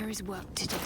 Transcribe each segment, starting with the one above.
There is work to do.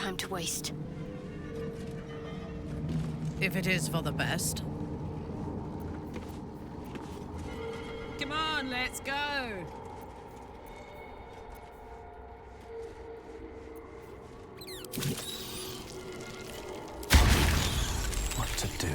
time to waste. If it is for the best. Come on, let's go! What to do?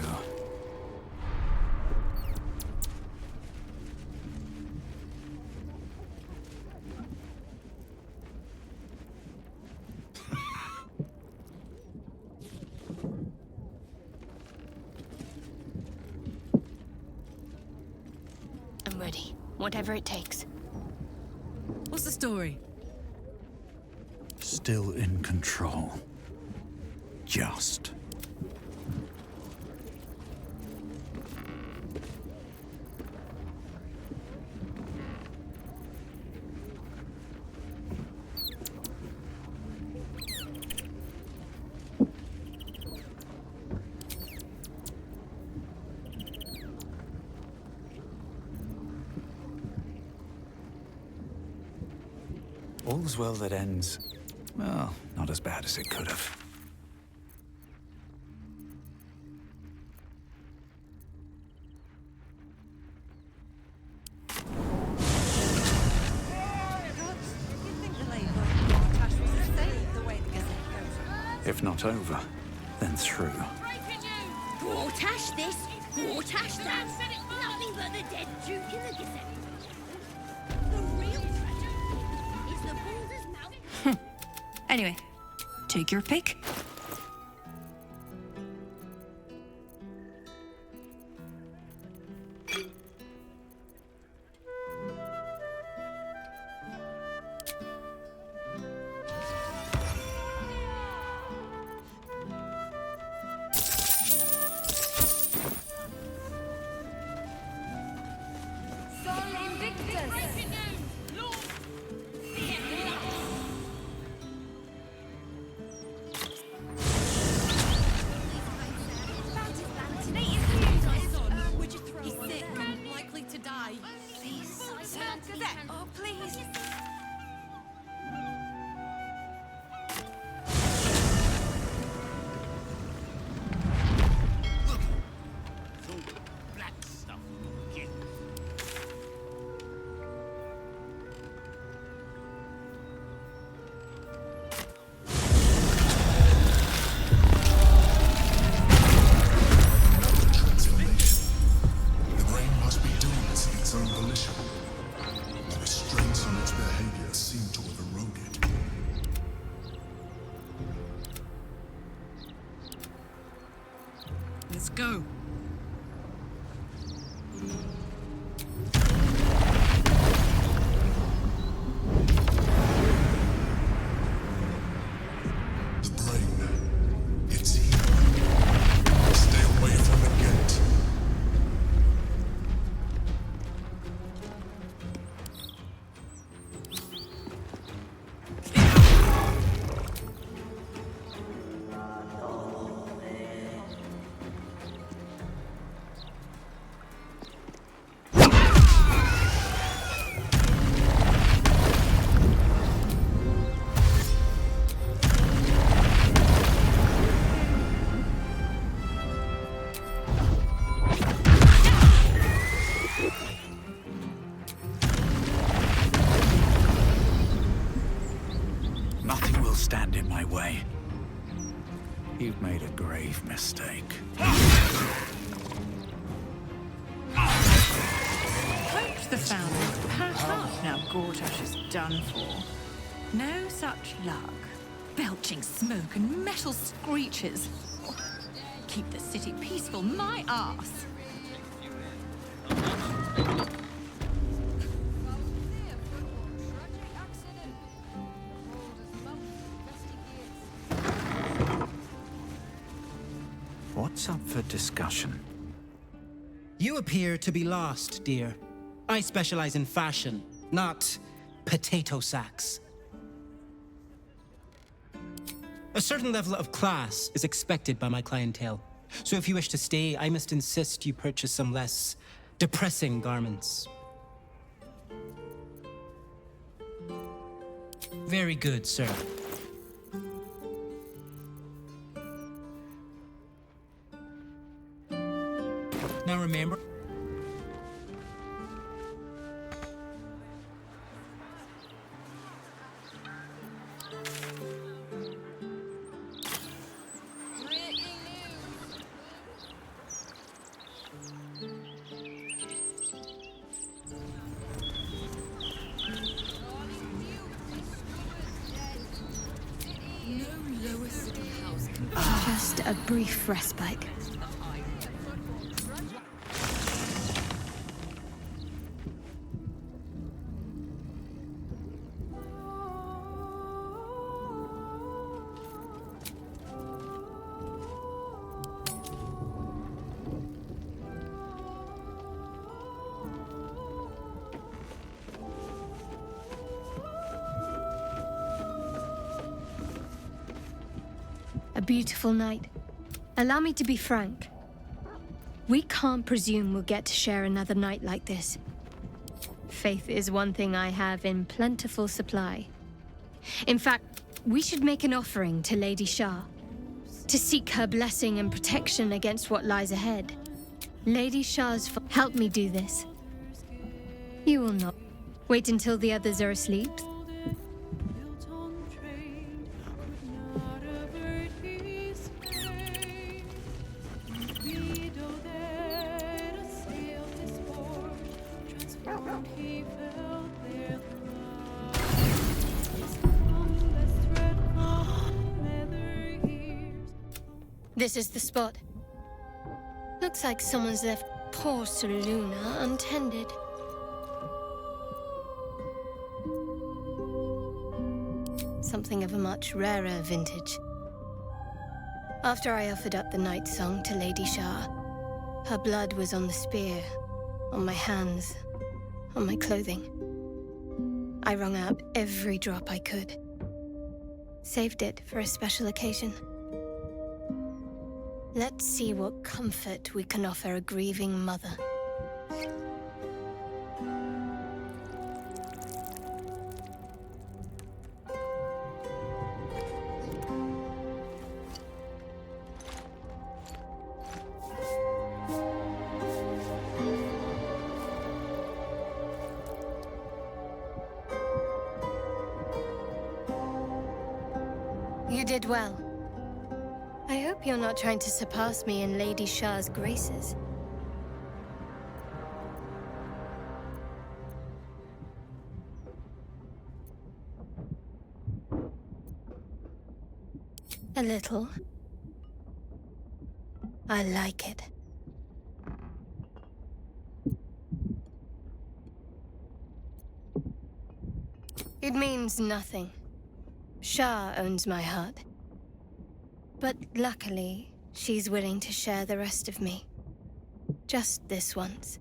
I'm ready. Whatever it takes. What's the story? Still in control. Just. All's well that ends, well, not as bad as it could have. If not over, then through. Gortash this, Gortash that. Nothing but the dead Duke in the Gazette. The real treasure is the Baldur's mouth. Anyway, take your pick. Let's go. The brain. It's here. Stay away from the gate. Nothing will stand in my way. You've made a grave mistake. Coach the founder. Pack up now Gortash is done for. No such luck. Belching smoke and metal screeches. Keep the city peaceful, my arse. What's up for discussion? You appear to be lost, dear. I specialize in fashion, not potato sacks. A certain level of class is expected by my clientele. So if you wish to stay, I must insist you purchase some less depressing garments. Very good, sir. Now remember... Just a brief respite. A beautiful night. Allow me to be frank. We can't presume we'll get to share another night like this. Faith is one thing I have in plentiful supply. In fact, we should make an offering to Lady Shah, to seek her blessing and protection against what lies ahead. Lady Shah's help me do this. You will not. Wait until the others are asleep. This is the spot. Looks like someone's left poor Luna untended. Something of a much rarer vintage. After I offered up the night song to Lady Shah, her blood was on the spear, on my hands, on my clothing. I wrung out every drop I could. Saved it for a special occasion. Let's see what comfort we can offer a grieving mother. You did well. I hope you're not trying to surpass me in Lady Shah's graces. A little. I like it. It means nothing. Shah owns my heart. But luckily, she's willing to share the rest of me. Just this once.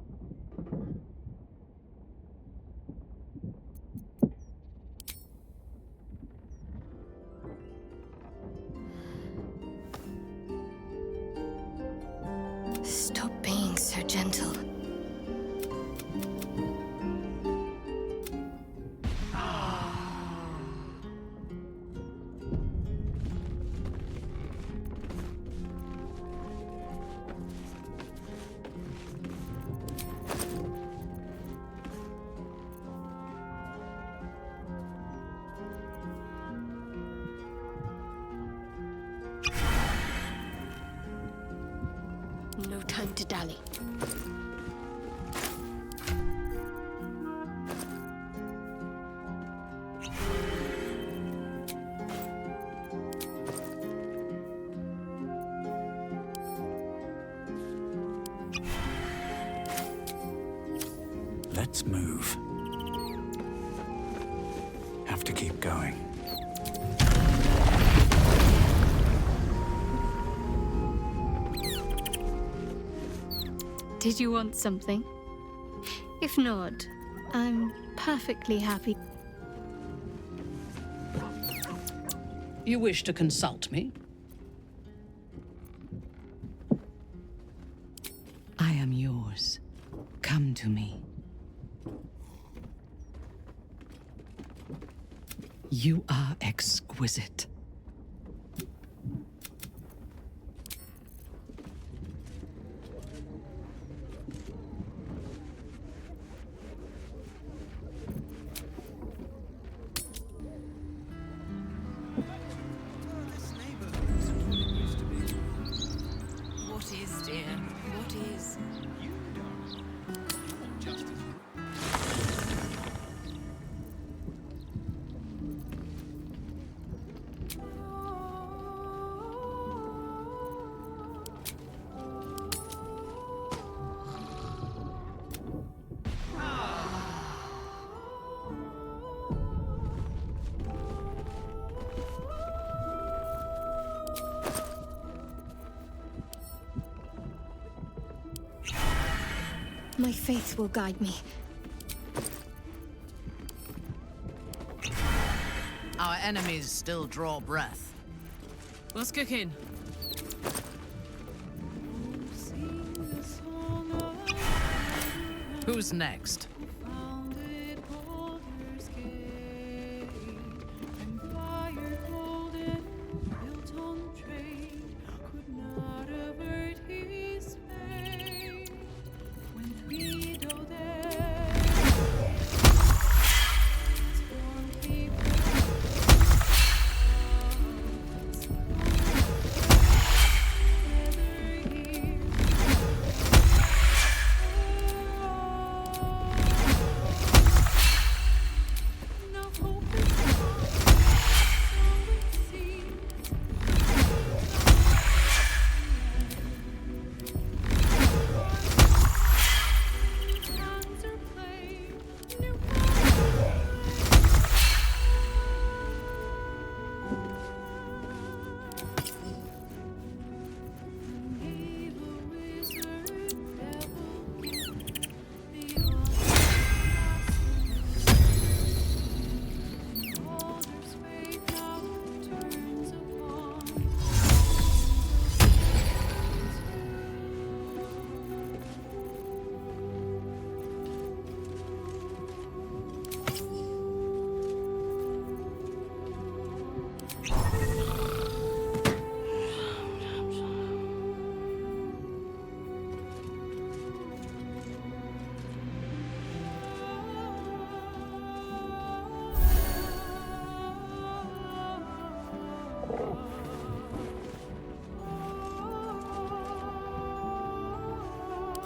Stop being so gentle. No time to dally. Let's move. Have to keep going. Did you want something? If not, I'm perfectly happy. You wish to consult me? I am yours. Come to me. You are exquisite. My faith will guide me. Our enemies still draw breath. What's cooking? Who's next?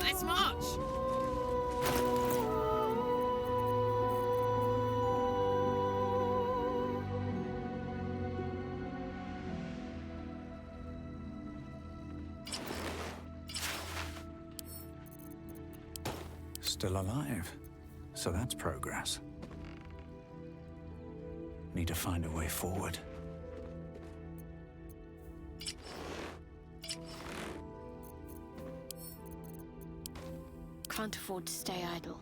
Let's march! Still alive. So that's progress. Need to find a way forward. Can't afford to stay idle.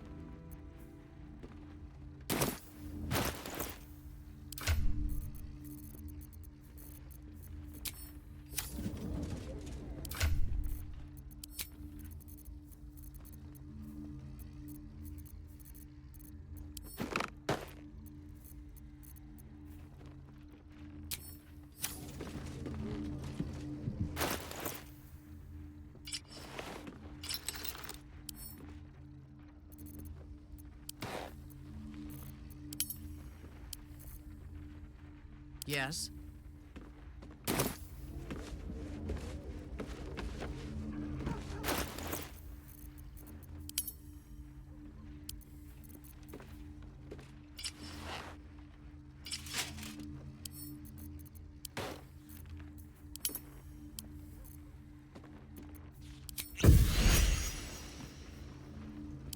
Yes?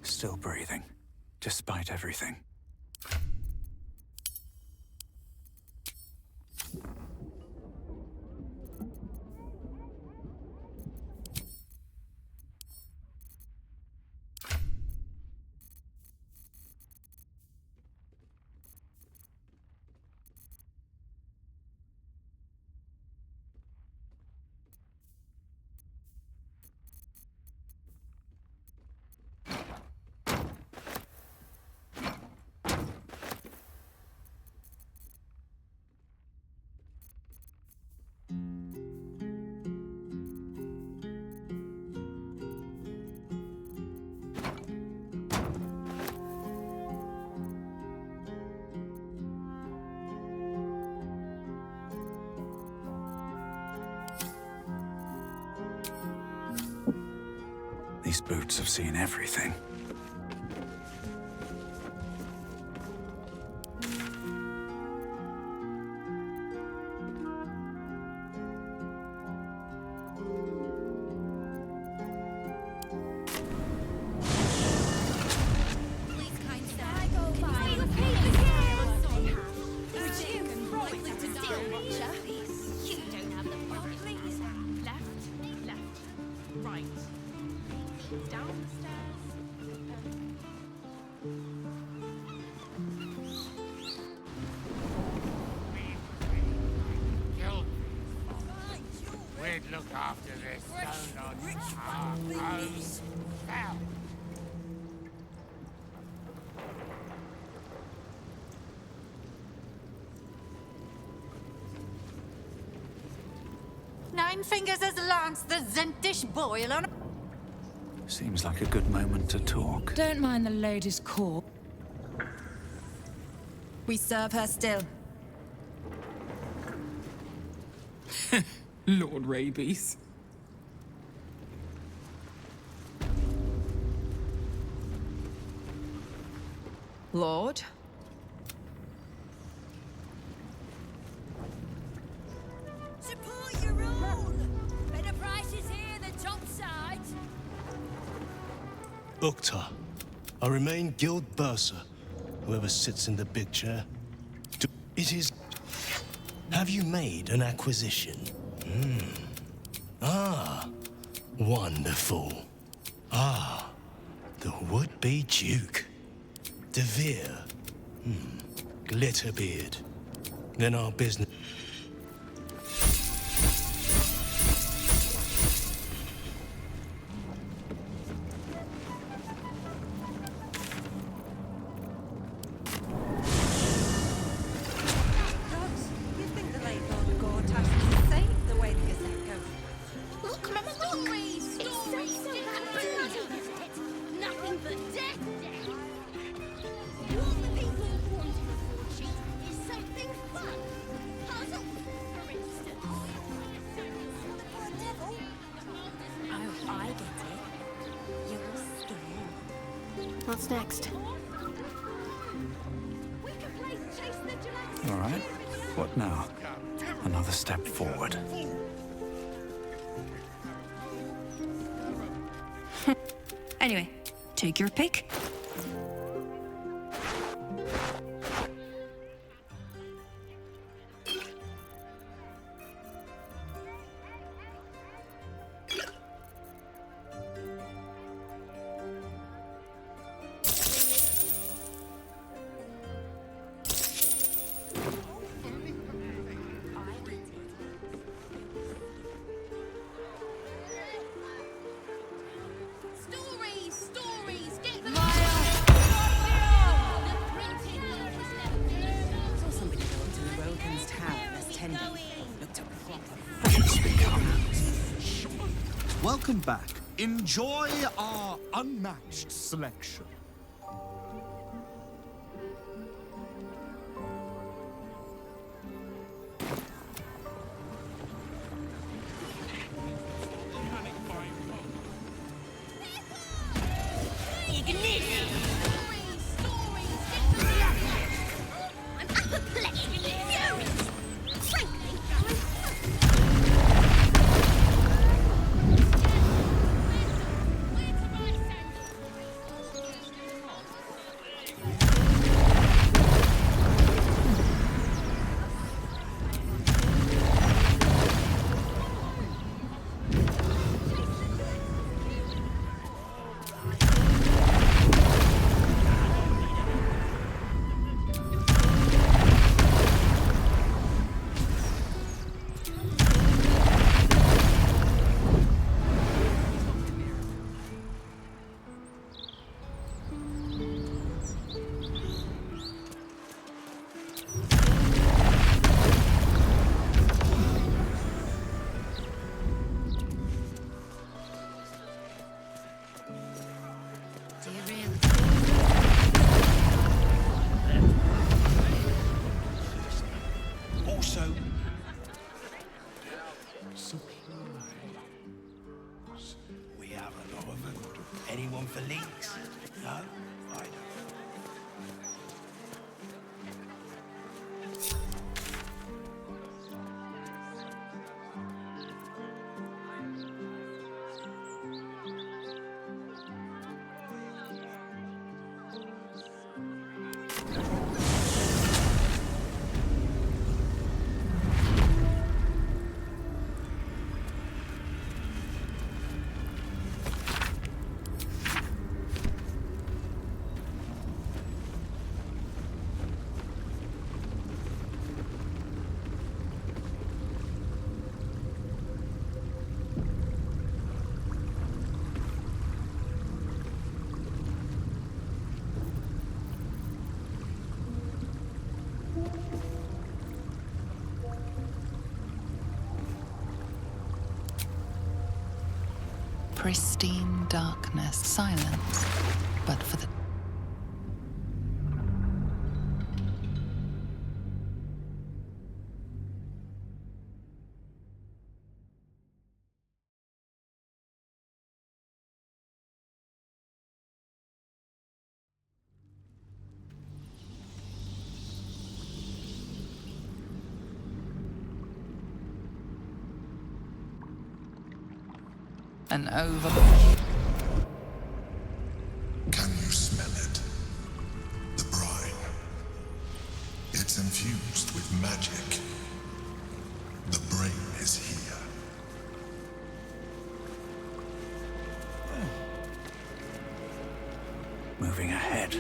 Still breathing, despite everything. These boots have seen everything. Left, right, down the stairs, We'd look after this stone on our own. Now, 9 fingers as Lance, the Zentish boil on. Seems like a good moment to talk. Don't mind the lady's call. We serve her still. Lord Rabies. Lord? Support your own! Better prices here than topside. Uktar, I remain Guild Bursar, whoever sits in the big chair. It is... Have you made an acquisition? Ah, wonderful. Ah, the would-be Duke. Devere. Glitterbeard. Then our business... You think the late Lord Gortash is safe the way the Gazette goes? Look, Mama, stories! Stories! Nothing but death! What the people want in a fortune is something fun. Puzzles, for instance. For a devil? Oh, I get it. You're scared. What's next? We can play Chase the Gillette. All right. What now? Another step forward. Anyway, take your pick. Stories! Stories! Get them Saw somebody go up to the Rogan's Tower as tender. Looked up Welcome back. Enjoy our unmatched selection. I'm apoplectic, furious. Frankly, Do you really? Also... We have a lot of them. Anyone for leaks? No? I don't. Pristine darkness, silence, but for the... An over... Can you smell it? The brine. It's infused with magic. The brain is here. Moving ahead.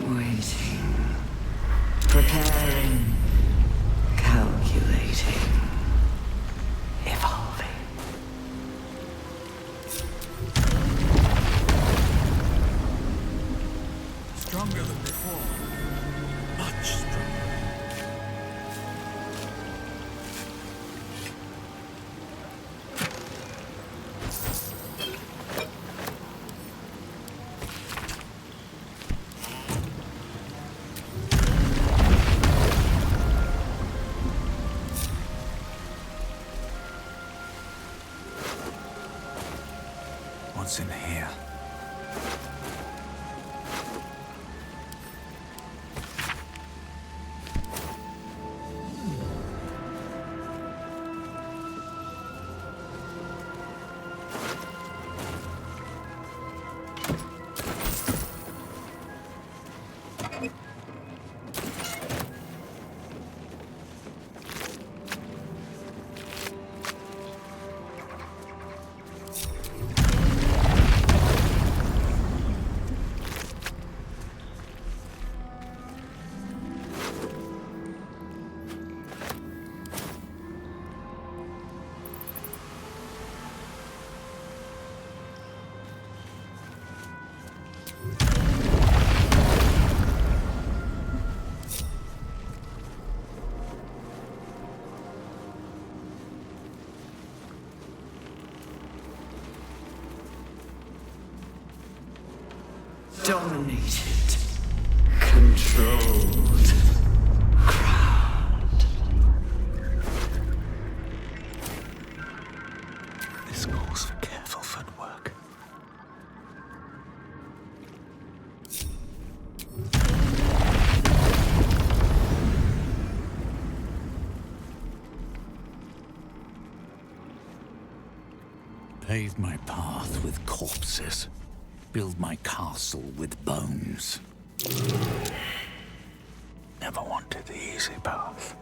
Waiting. Preparing. Calculating. Evolving. Stronger than before. Much stronger. What's in here? Dominated. Controlled. Crowned. This calls for careful footwork. Pave my path with corpses. Build my castle with bones. Never wanted the easy path.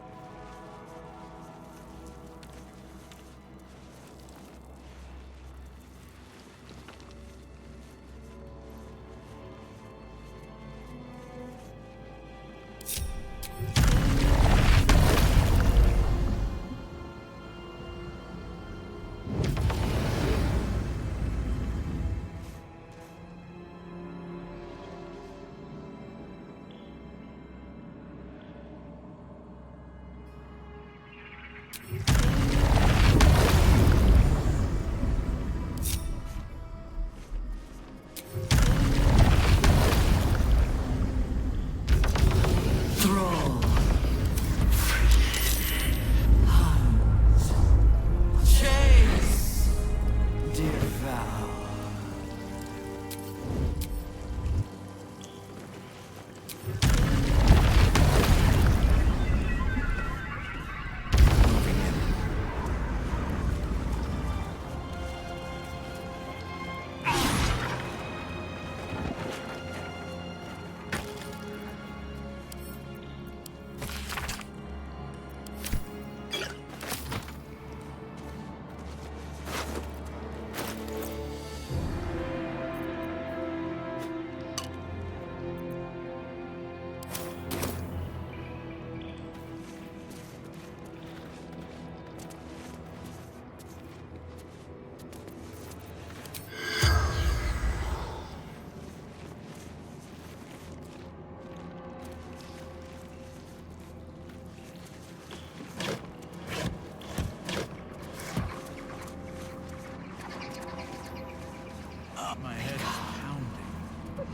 My head is pounding.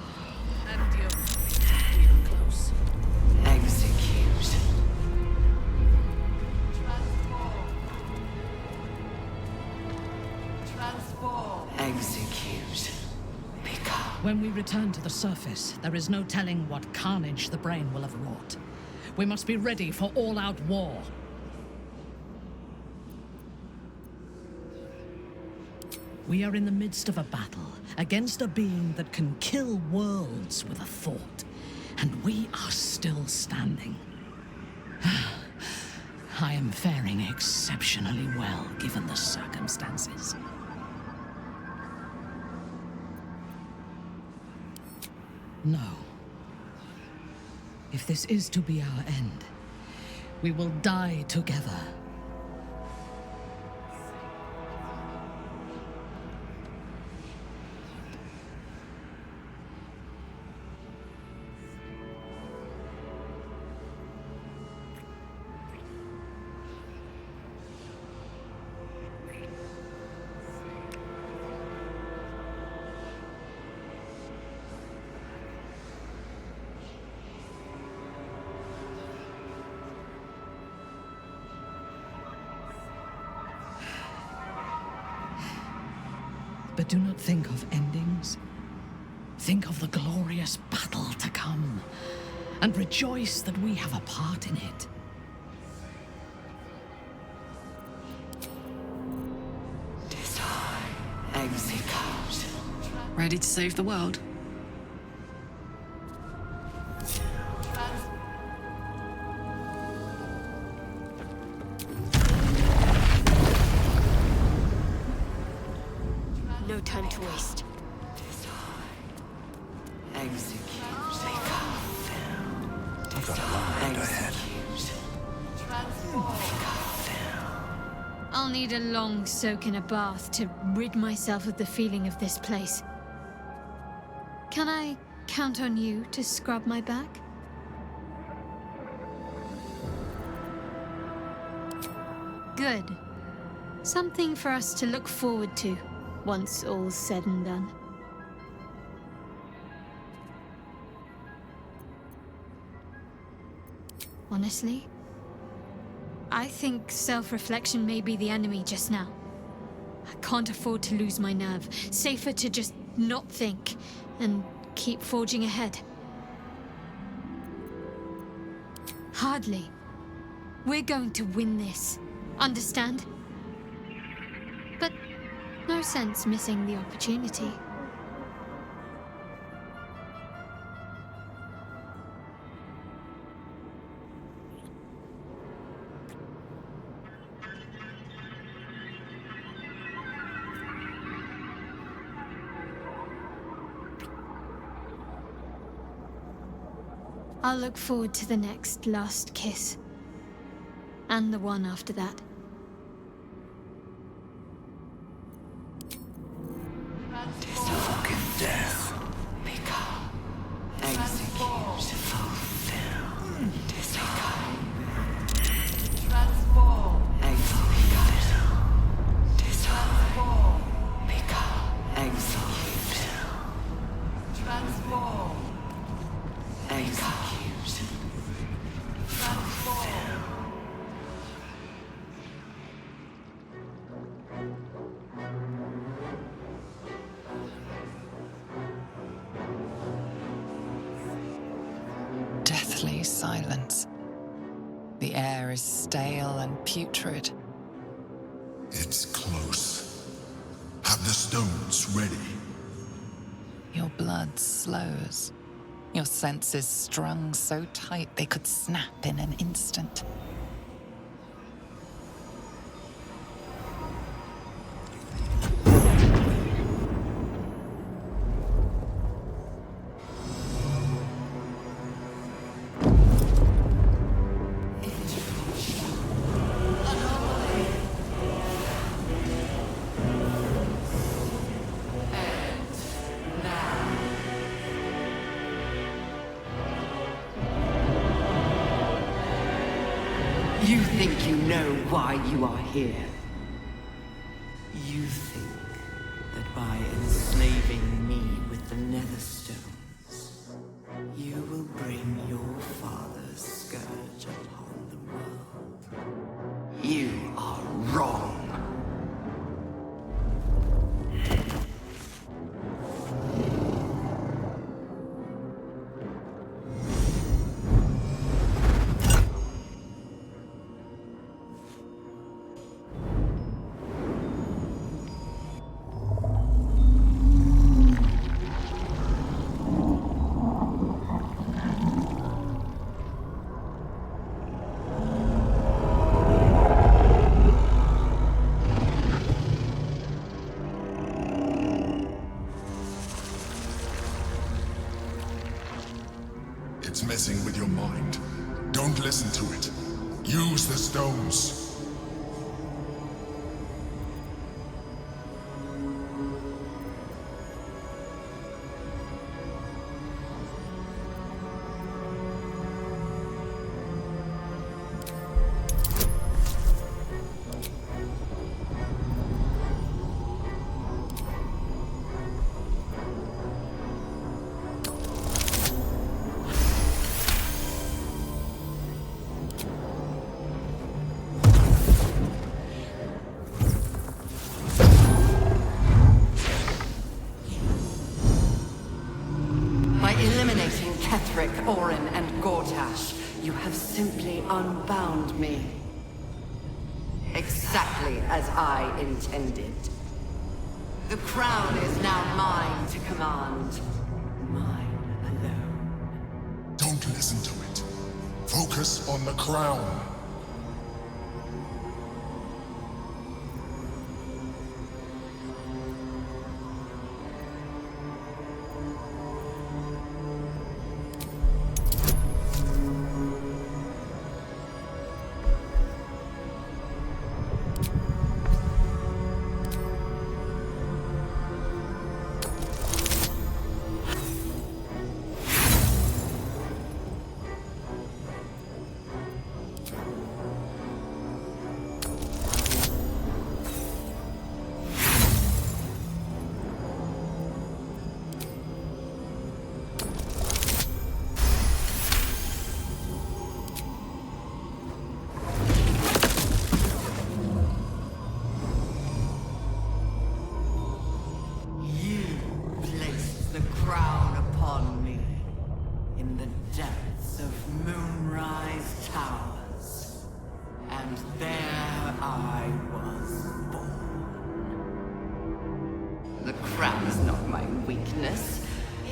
And you're even close. Execute. Execute. When we return to the surface, there is no telling what carnage the brain will have wrought. We must be ready for all-out war. We are in the midst of a battle against a being that can kill worlds with a thought, and we are still standing. I am faring exceptionally well, given the circumstances. No. If this is to be our end, we will die together. But do not think of endings. Think of the glorious battle to come, and rejoice that we have a part in it. Execute. Ready to save the world? No time to waste. Execute. I've got a long road ahead. I'll need a long soak in a bath to rid myself of the feeling of this place. Can I count on you to scrub my back? Good. Something for us to look forward to once all's said and done. Honestly, I think self-reflection may be the enemy just now. I can't afford to lose my nerve. Safer to just not think and keep forging ahead. Hardly. We're going to win this. Understand? But no sense missing the opportunity. I'll look forward to the next last kiss. And the one after that. Spoken death. Become. Execute. Fulfill. Disarm. Transform. Execute. Disarm. Become. Execute. Transform. Execute. Deathly silence. The air is stale and putrid. It's close. Have the stones ready. Your blood slows. Your senses strung so tight they could snap in an instant. You think you know why you are here. You think that by enslaving messing with your mind. Don't listen to it. Use the stones. Orin and Gortash, you have simply unbound me. Exactly as I intended. The crown is now mine to command. Mine alone. Don't listen to it. Focus on the crown.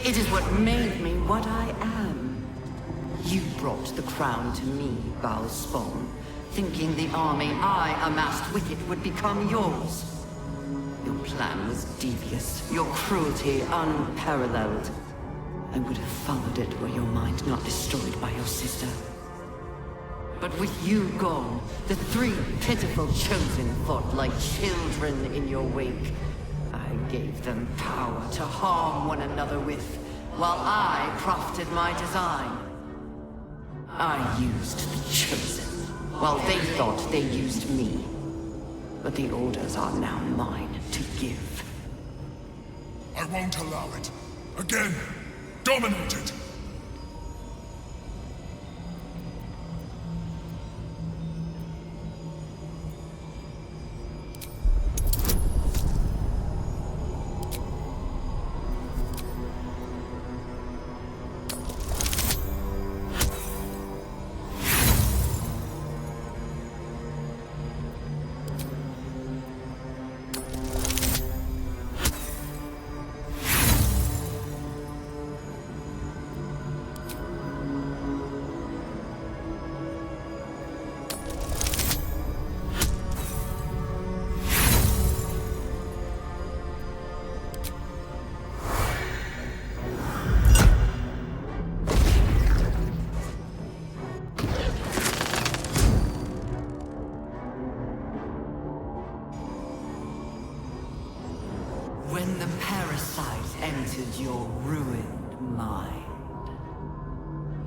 It is what made me what I am. You brought the crown to me, Bhaal Spawn, thinking the army I amassed with it would become yours. Your plan was devious, your cruelty unparalleled. I would have followed it were your mind not destroyed by your sister. But with you gone, the three pitiful chosen fought like children in your wake. I gave them power to harm one another with, while I crafted my design. I used the chosen, while they thought they used me. But the orders are now mine to give. I won't allow it. Again, dominate it! When the parasite entered your ruined mind,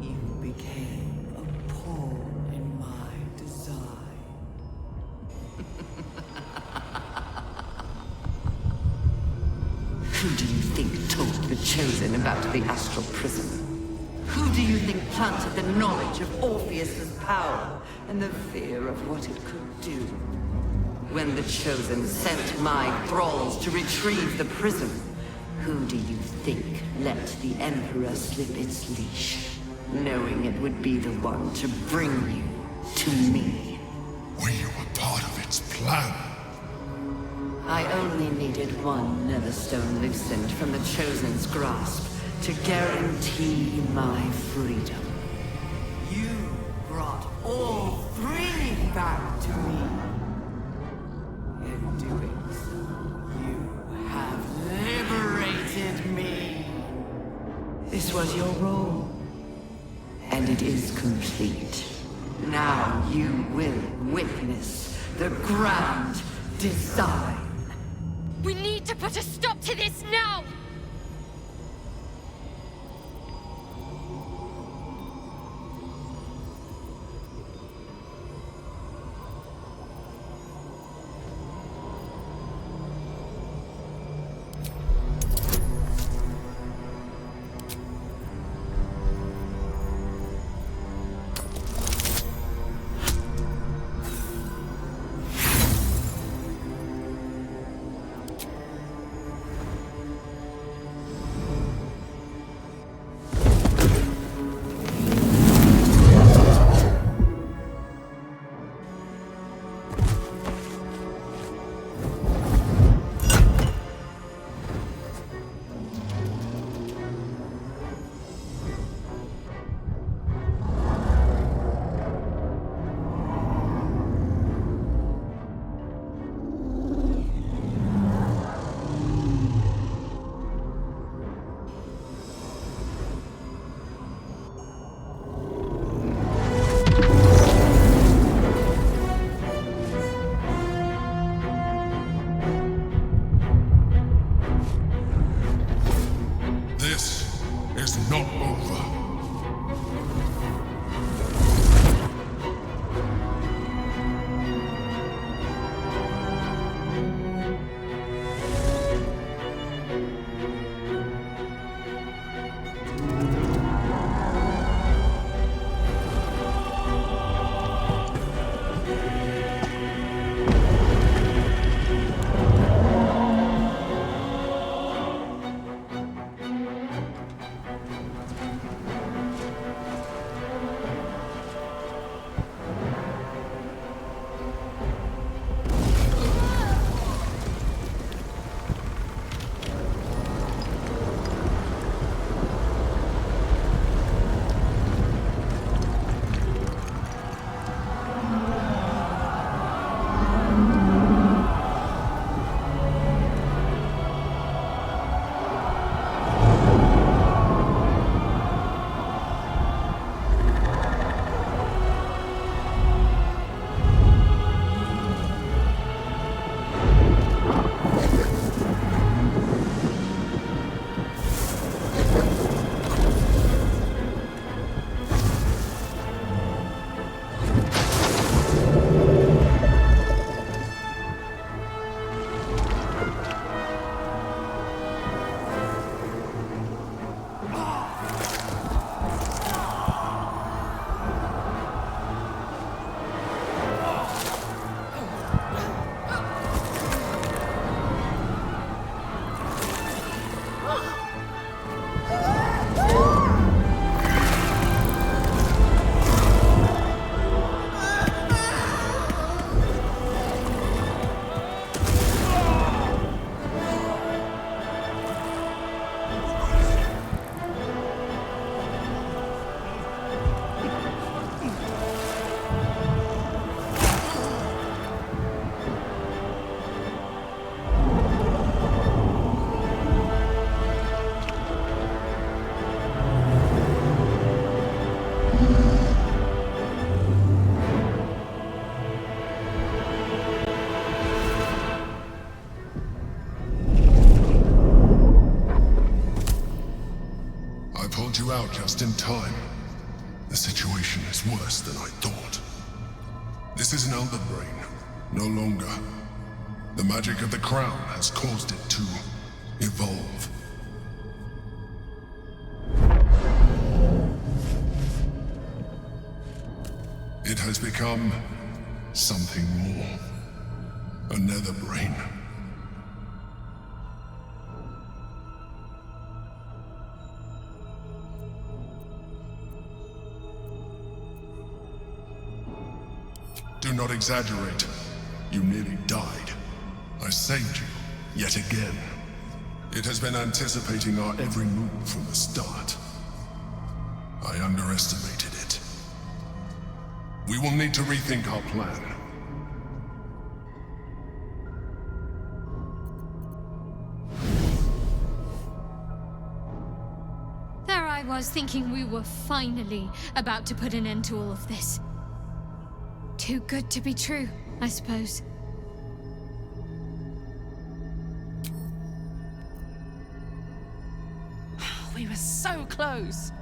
you became a pawn in my design. Who do you think told the Chosen about the astral prism? Who do you think planted the knowledge of Orpheus's power and the fear of what it could do? When the Chosen sent my thralls to retrieve the prism, who do you think let the Emperor slip its leash, knowing it would be the one to bring you to me? Were you a part of its plan? I only needed one Netherstone loosened from the Chosen's grasp to guarantee my freedom. You brought all three back to me. In doing so, you have liberated me. This was your role. And it is complete. Now you will witness the grand design. We need to put a stop to this now! This is not over. Pulled you out just in time. The situation is worse than I thought. This is an Netherbrain, no longer. The magic of the crown has caused it to evolve. It has become something more. A Netherbrain. Do not exaggerate. You nearly died. I saved you, yet again. It has been anticipating our every move from the start. I underestimated it. We will need to rethink our plan. There, I was thinking we were finally about to put an end to all of this. Too good to be true, I suppose. We were so close.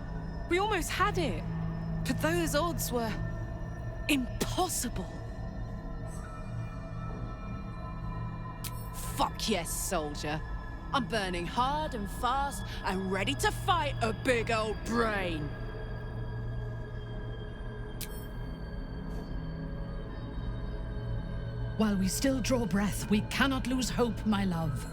We almost had it. But those odds were impossible. Fuck yes, soldier. I'm burning hard and fast and ready to fight a big old brain. While we still draw breath, we cannot lose hope, my love.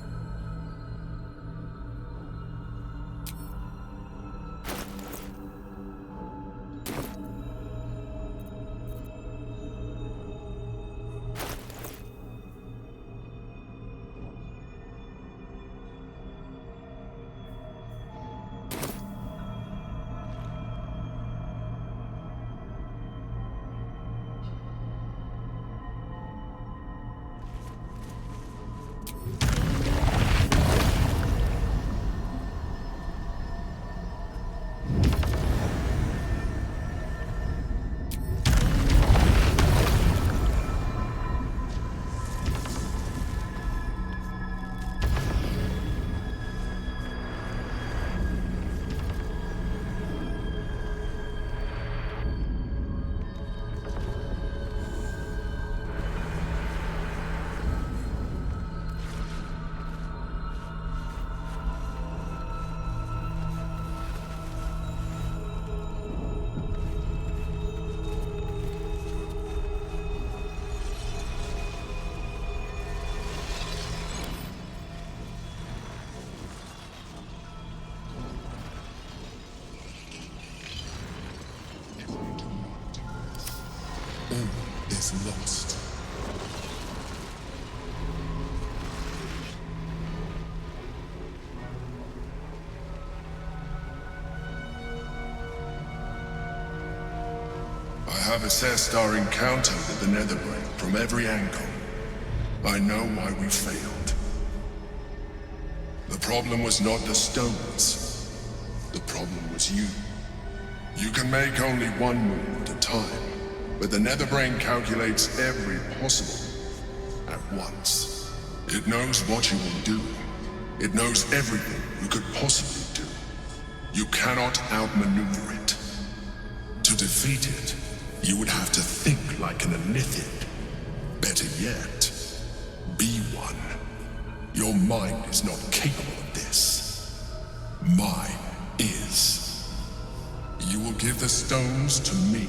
Is lost. I have assessed our encounter with the Netherbrain from every angle. I know why we failed. The problem was not the stones. The problem was you. You can make only one move at a time. But the Netherbrain calculates every possible at once. It knows what you will do. It knows everything you could possibly do. You cannot outmaneuver it. To defeat it, you would have to think like an Elithid. Better yet, be one. Your mind is not capable of this. Mine is. You will give the stones to me.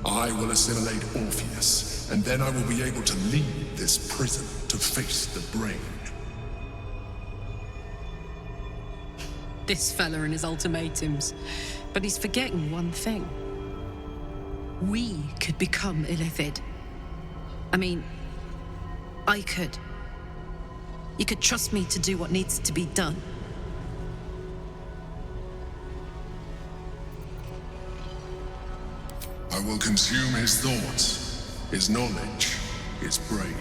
I will assimilate Orpheus, and then I will be able to leave this prison to face the brain. This fella and his ultimatums. But he's forgetting one thing. We could become Illithid. I mean, I could. You could trust me to do what needs to be done. I will consume his thoughts, his knowledge, his brain.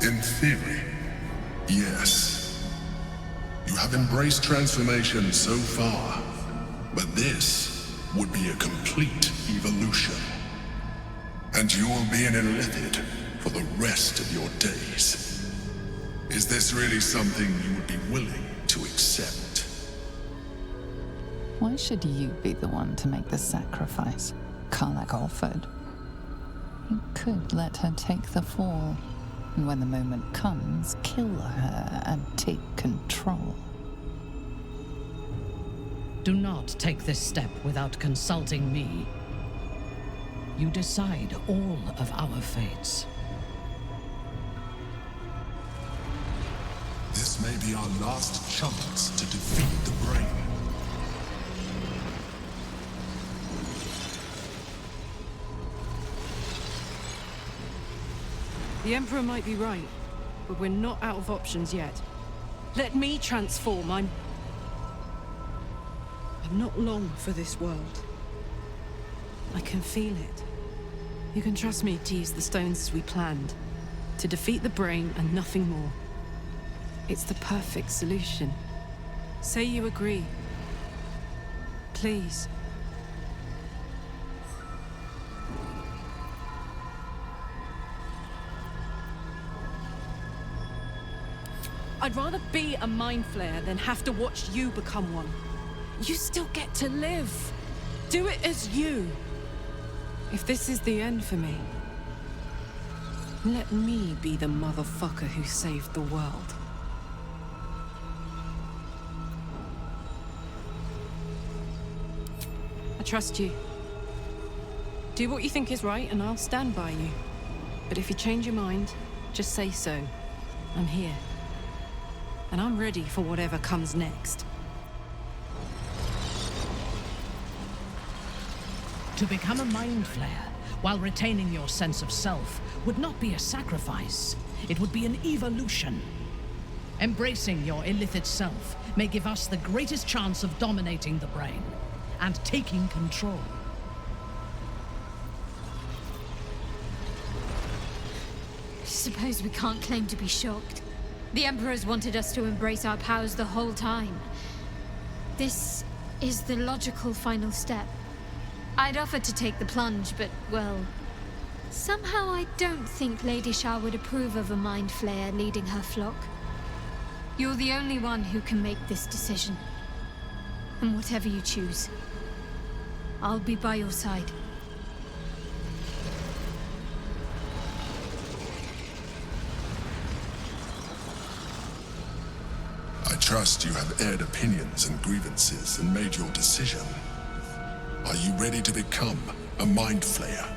In theory, yes. You have embraced transformation so far, but this would be a complete evolution. And you will be an Illithid for the rest of your days. Is this really something you would be willing to accept? Why should you be the one to make the sacrifice, Karlach Alford? You could let her take the fall, and when the moment comes, kill her and take control. Do not take this step without consulting me. You decide all of our fates. This may be our last chance to defeat the brain. The Emperor might be right, but we're not out of options yet. Let me transform. I'm not long for this world. I can feel it. You can trust me to use the stones as we planned. To defeat the brain and nothing more. It's the perfect solution. Say you agree. Please. I'd rather be a mind flayer than have to watch you become one. You still get to live. Do it as you. If this is the end for me, let me be the motherfucker who saved the world. I trust you. Do what you think is right and I'll stand by you. But if you change your mind, just say so. I'm here. And I'm ready for whatever comes next. To become a mind flayer, while retaining your sense of self, would not be a sacrifice. It would be an evolution. Embracing your illithid self may give us the greatest chance of dominating the brain and taking control. I suppose we can't claim to be shocked. The Emperor's wanted us to embrace our powers the whole time. This is the logical final step. I'd offered to take the plunge, but, well... somehow I don't think Lady Shah would approve of a mind flayer leading her flock. You're the only one who can make this decision. And whatever you choose, I'll be by your side. I trust you have aired opinions and grievances and made your decision. Are you ready to become a mind flayer?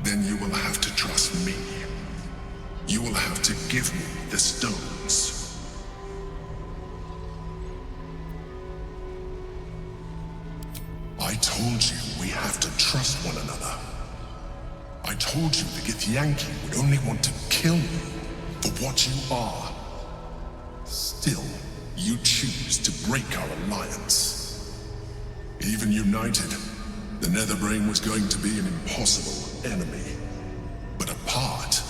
Then you will have to trust me. You will have to give me the stones. I told you we have to trust one another. I told you the Githyanki would only want to kill you for what you are. Still, you choose to break our alliance. Even united, the Netherbrain was going to be an impossible enemy. But apart,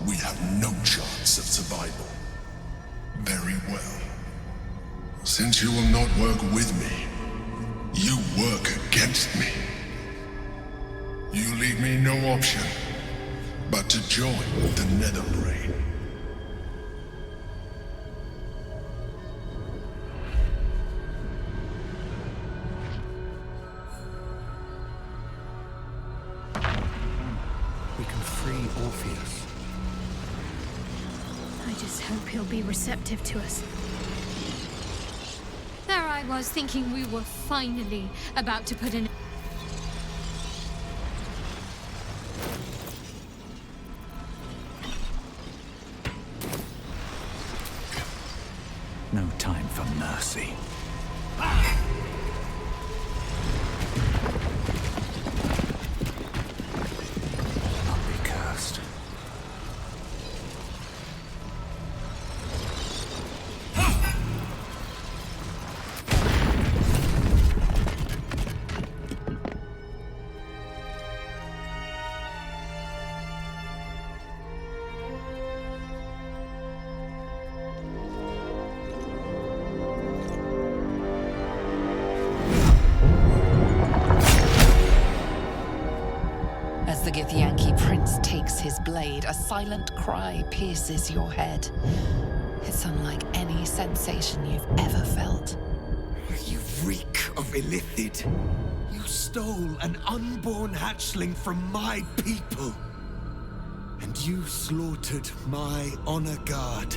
we have no chance of survival. Very well. Since you will not work with me, you work against me. You leave me no option but to join the Netherbrain. We can free Orpheus. I just hope he'll be receptive to us. There I was thinking we were finally about to put an... No time for mercy. Not be cursed. The Githyanki prince takes his blade. A silent cry pierces your head. It's unlike any sensation you've ever felt. You reek of illithid. You stole an unborn hatchling from my people. And you slaughtered my honor guard.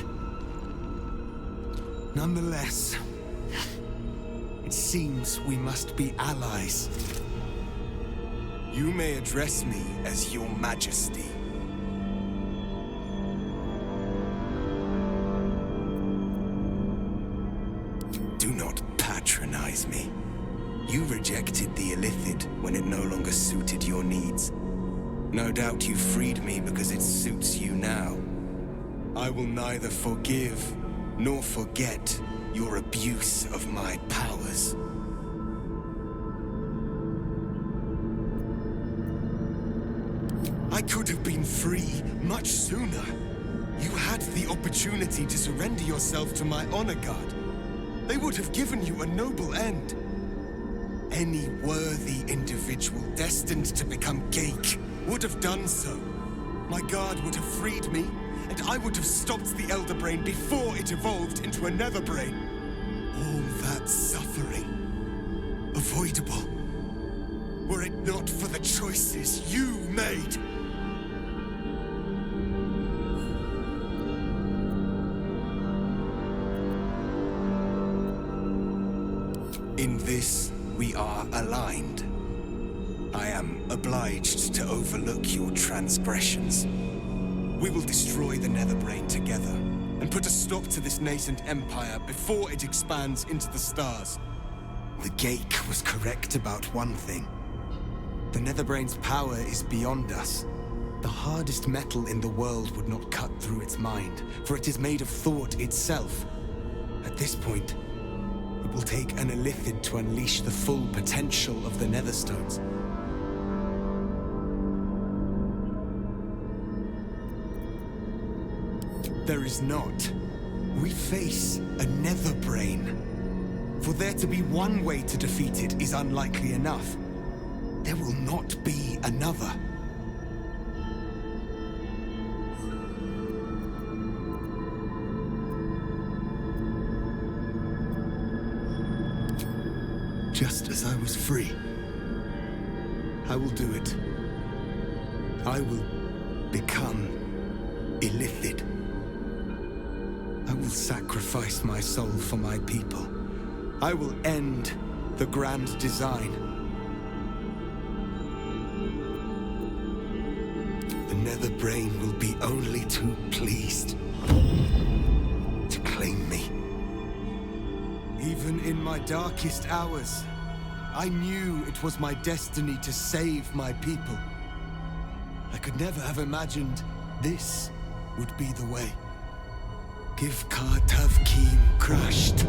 Nonetheless, it seems we must be allies. You may address me as Your Majesty. Do not patronize me. You rejected the illithid when it no longer suited your needs. No doubt you freed me because it suits you now. I will neither forgive nor forget your abuse of my powers. I could have been free much sooner. You had the opportunity to surrender yourself to my honor guard. They would have given you a noble end. Any worthy individual destined to become Geik would have done so. My guard would have freed me, and I would have stopped the Elderbrain before it evolved into a Netherbrain. All that suffering, avoidable, were it not for the choices you made. In this, we are aligned. I am obliged to overlook your transgressions. We will destroy the Netherbrain together, and put a stop to this nascent empire before it expands into the stars. The Geik was correct about one thing. The Netherbrain's power is beyond us. The hardest metal in the world would not cut through its mind, for it is made of thought itself. At this point, it will take an Illithid to unleash the full potential of the Netherstones. There is not. We face a Netherbrain. For there to be one way to defeat it is unlikely enough. There will not be another. Just as I was free, I will do it. I will become Illithid. I will sacrifice my soul for my people. I will end the grand design. The Netherbrain will be only too pleased to claim me. Even in my darkest hours, I knew it was my destiny to save my people. I could never have imagined this would be the way. Give Tavkim crushed.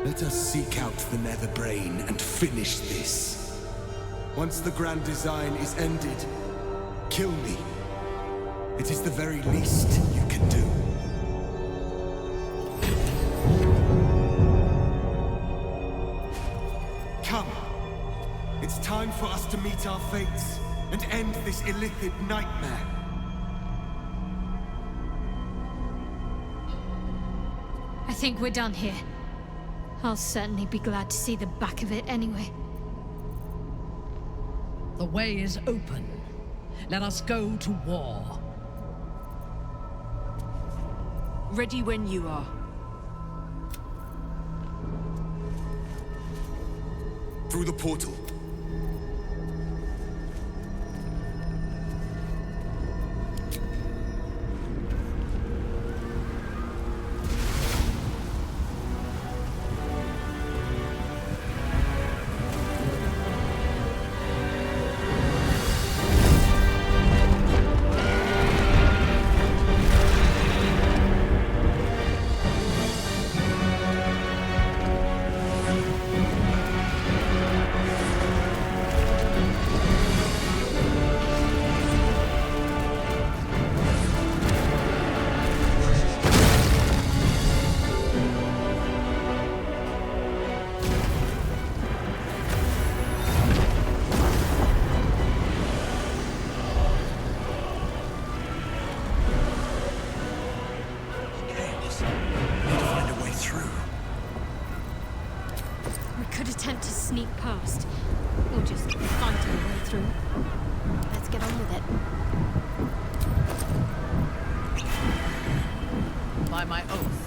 Let us seek out the Netherbrain and finish this. Once the grand design is ended, kill me. It is the very least you can do. Come. It's time for us to meet our fates and end this Illithid nightmare. I think we're done here. I'll certainly be glad to see the back of it anyway. The way is open. Let us go to war. Ready when you are. Through the portal. by my oath.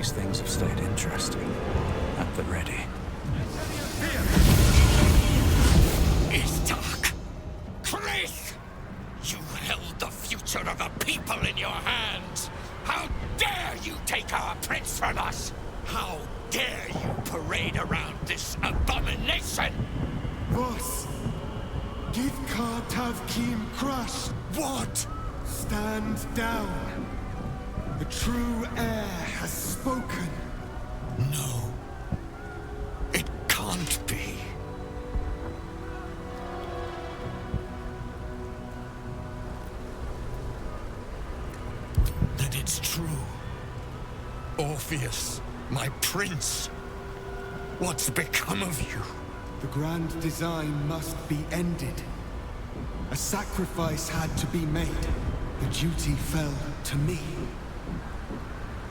Things have stayed interesting. At the ready. It's dark. Chris! You held the future of a people in your hands. How dare you take our prince from us? How dare you parade around this abomination? Boss, give Kartav Kim crush. What? Stand down. The true heir has spoken. No. It can't be. That it's true. Orpheus, my prince. What's become of you? The grand design must be ended. A sacrifice had to be made. The duty fell to me.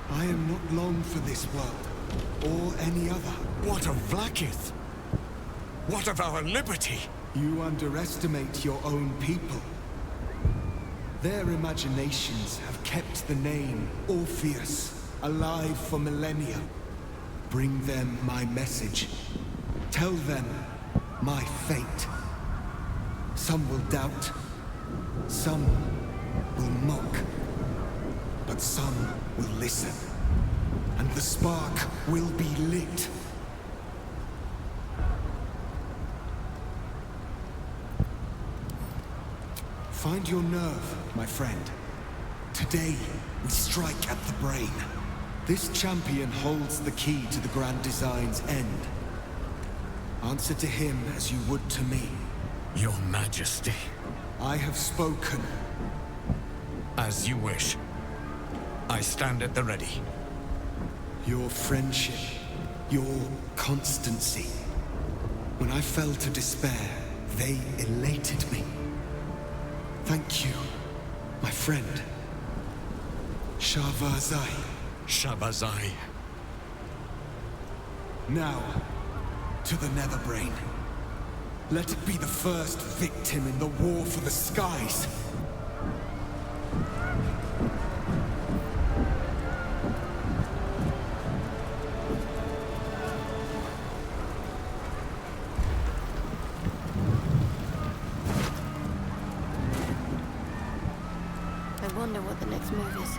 I am not long for this world, or any other. What of Vlaakith? What of our liberty? You underestimate your own people. Their imaginations have kept the name Orpheus alive for millennia. Bring them my message. Tell them my fate. Some will doubt. Some will mock. But some will listen. And the spark will be lit. Find your nerve, my friend. Today, we strike at the brain. This champion holds the key to the Grand Design's end. Answer to him as you would to me. Your Majesty. I have spoken. As you wish. I stand at the ready. Your friendship, your constancy. When I fell to despair, they elated me. Thank you. My friend. Shavazai. Shavazai. Now, to the Netherbrain. Let it be the first victim in the war for the skies. I wonder what the next move is.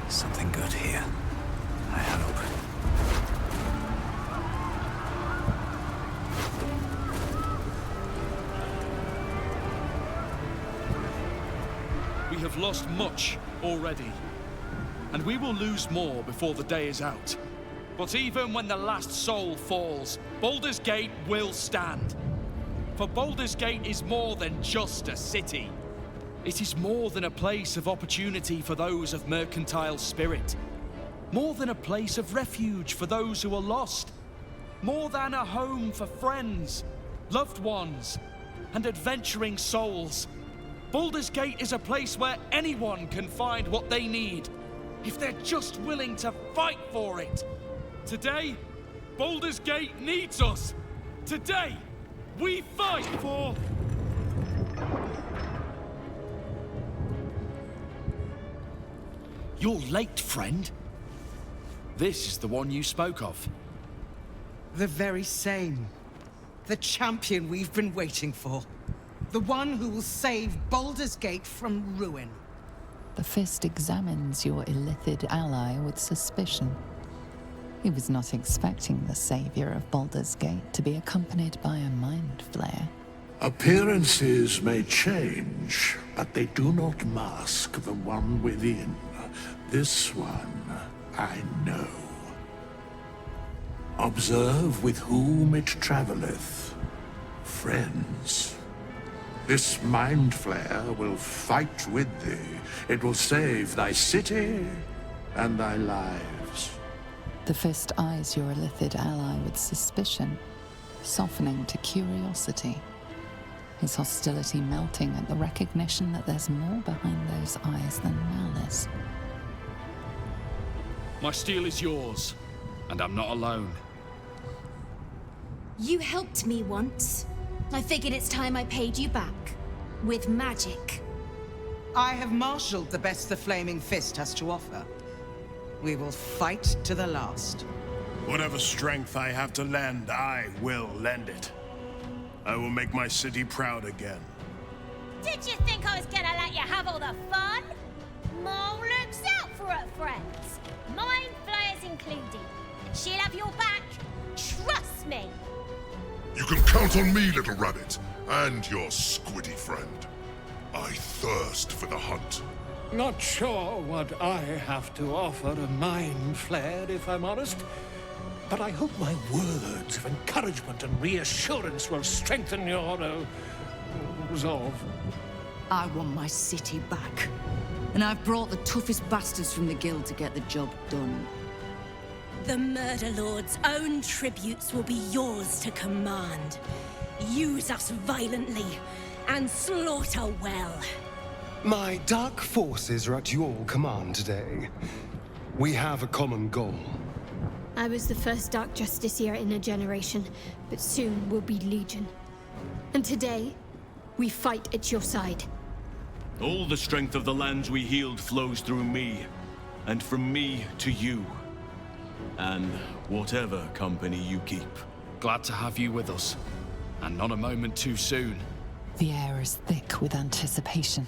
Something good here, I hope. We have lost much already, and we will lose more before the day is out. But even when the last soul falls, Baldur's Gate will stand. For Baldur's Gate is more than just a city. It is more than a place of opportunity for those of mercantile spirit. More than a place of refuge for those who are lost. More than a home for friends, loved ones, and adventuring souls. Baldur's Gate is a place where anyone can find what they need, if they're just willing to fight for it. Today, Baldur's Gate needs us. Today, we fight for... You're late, friend. This is the one you spoke of. The very same. The champion we've been waiting for. The one who will save Baldur's Gate from ruin. The Fist examines your illithid ally with suspicion. He was not expecting the savior of Baldur's Gate to be accompanied by a mind flare. Appearances may change, but they do not mask the one within. This one, I know. Observe with whom it traveleth. Friends. This mind flare will fight with thee. It will save thy city and thy lives. The Fist eyes your illithid ally with suspicion, softening to curiosity. His hostility melting at the recognition that there's more behind those eyes than malice. My steel is yours, and I'm not alone. You helped me once. I figured it's time I paid you back. With magic. I have marshaled the best the Flaming Fist has to offer. We will fight to the last. Whatever strength I have to lend, I will lend it. I will make my city proud again. Did you think I was gonna let you have all the fun? Mole looks out for her friends. Mind flayers included. And she'll have your back. Trust me. You can count on me, little rabbit, and your squiddy friend. I thirst for the hunt. Not sure what I have to offer a mind flare, if I'm honest. But I hope my words of encouragement and reassurance will strengthen your resolve. I want my city back. And I've brought the toughest bastards from the guild to get the job done. The Murder Lord's own tributes will be yours to command. Use us violently and slaughter well. My dark forces are at your command today. We have a common goal. I was the first Dark Justiciar in a generation, but soon will be Legion. And today, we fight at your side. All the strength of the lands we healed flows through me, and from me to you. And whatever company you keep. Glad to have you with us, and not a moment too soon. The air is thick with anticipation.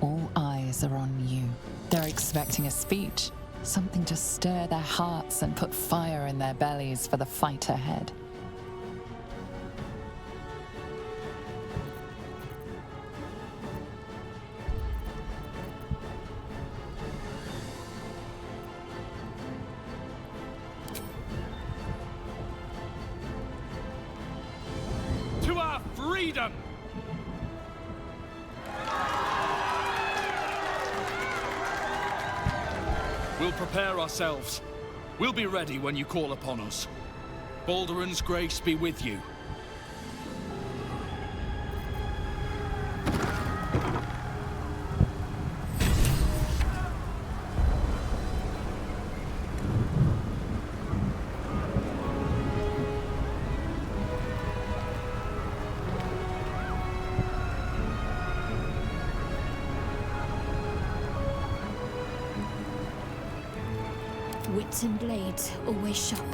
All eyes are on you. They're expecting a speech, something to stir their hearts and put fire in their bellies for the fight ahead. them! We'll prepare ourselves. We'll be ready when you call upon us. Baldur's grace be with you. Wits and blades, always sharp.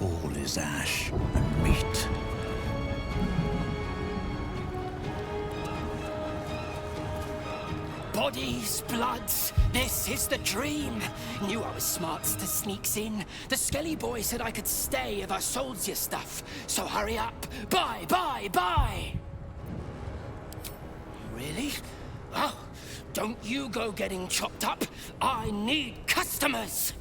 All is ash and meat. Bodies, bloods, this is the dream. Knew I was smart to sneaks in. The skelly boy said I could stay if I sold you stuff. So hurry up. Buy, buy, buy! Really? Oh, don't you go getting chopped up. I need customers!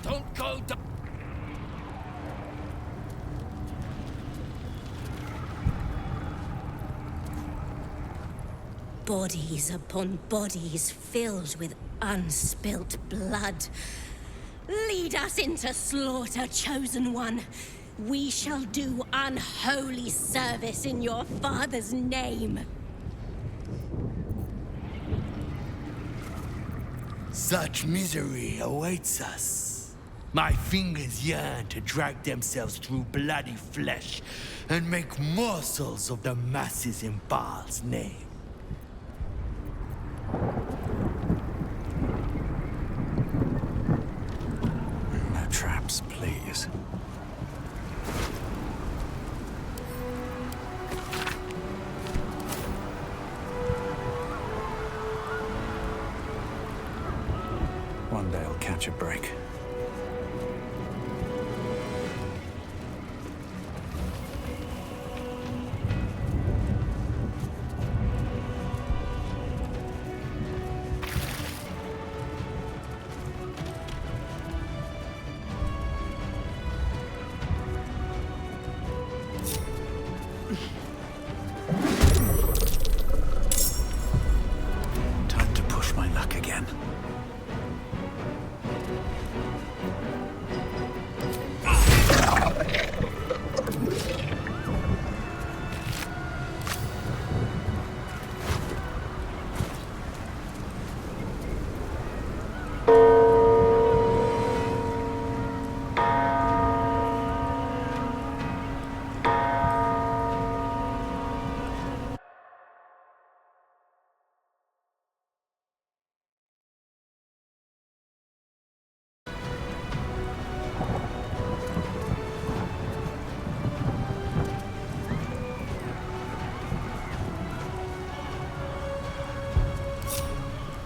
Don't go down. Bodies upon bodies filled with unspilt blood. Lead us into slaughter, chosen one. We shall do unholy service in your father's name. Such misery awaits us. My fingers yearn to drag themselves through bloody flesh and make morsels of the masses in Bhaal's name. No traps, please. One day I'll catch a break. Time to push my luck again.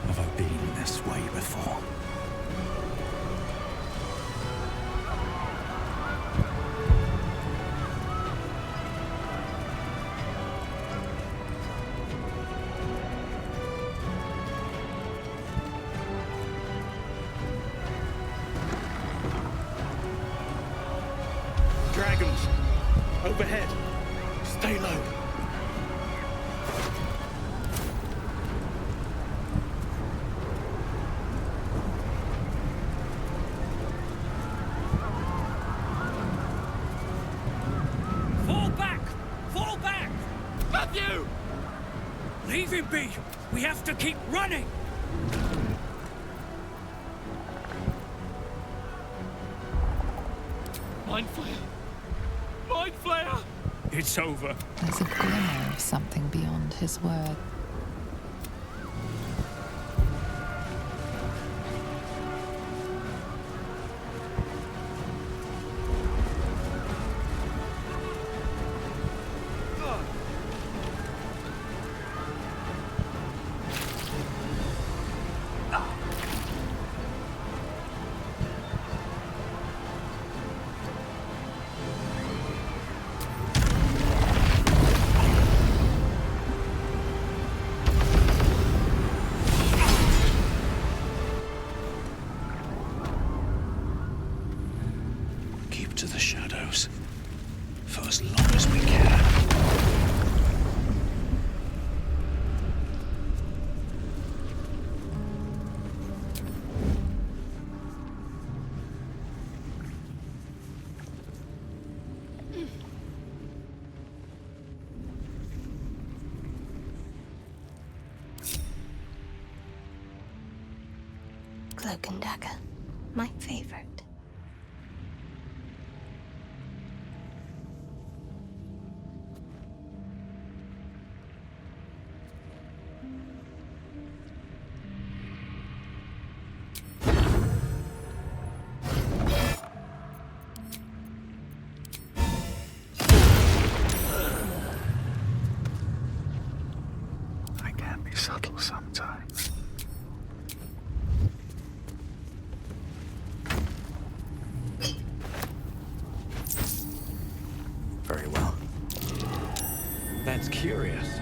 Have I been this way before? Dragons! Overhead! Stay low! Fall back! Fall back! Matthew! Leave him be! We have to keep running! Mind Flayer! Mind Flayer! It's over. There's a glimmer of something beyond his word. into the shadows. For as long as we can. Cloak and dagger. My favorite. I can be subtle sometimes. Very well. That's curious.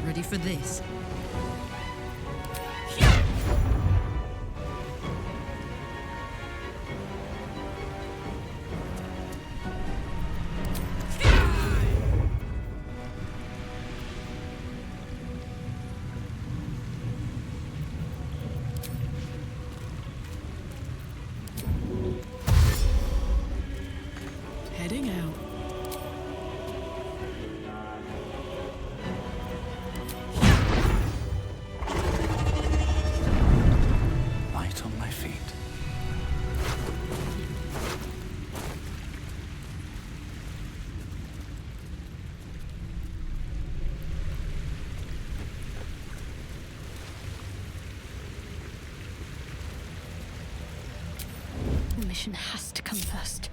Ready for this? Heading out. Light on my feet. The mission has to come first.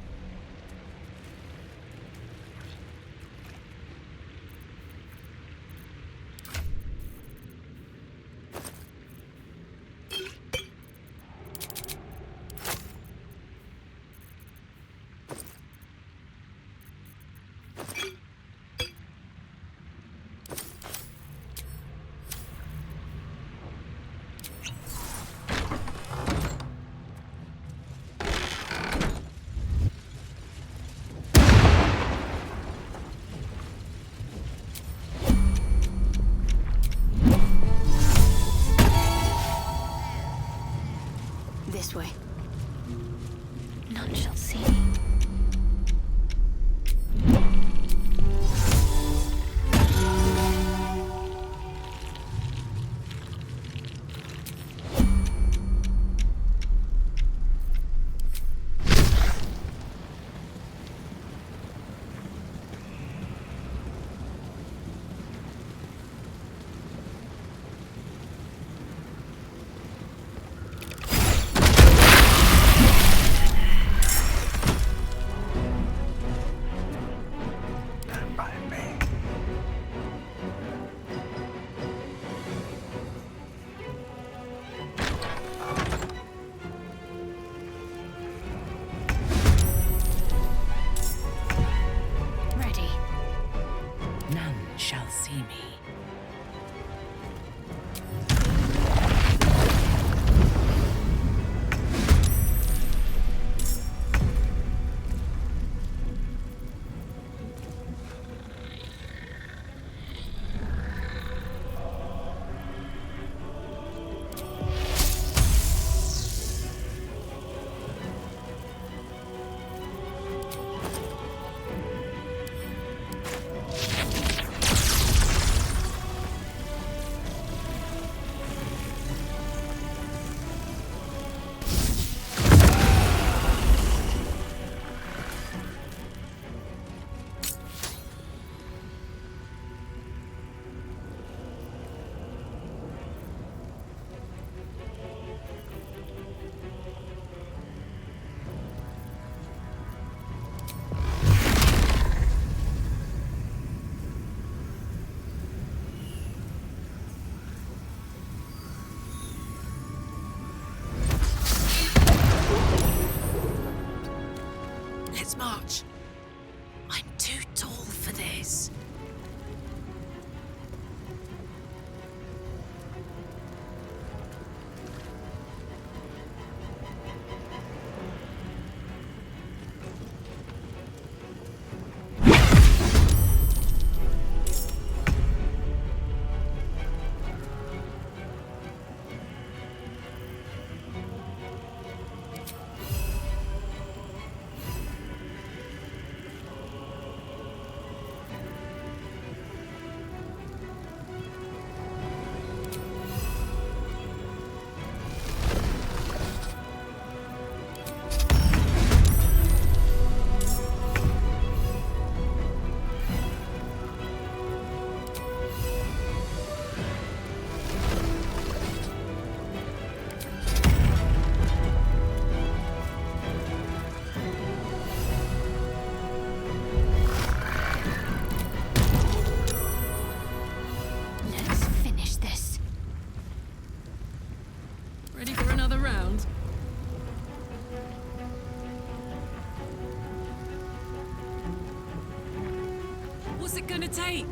take?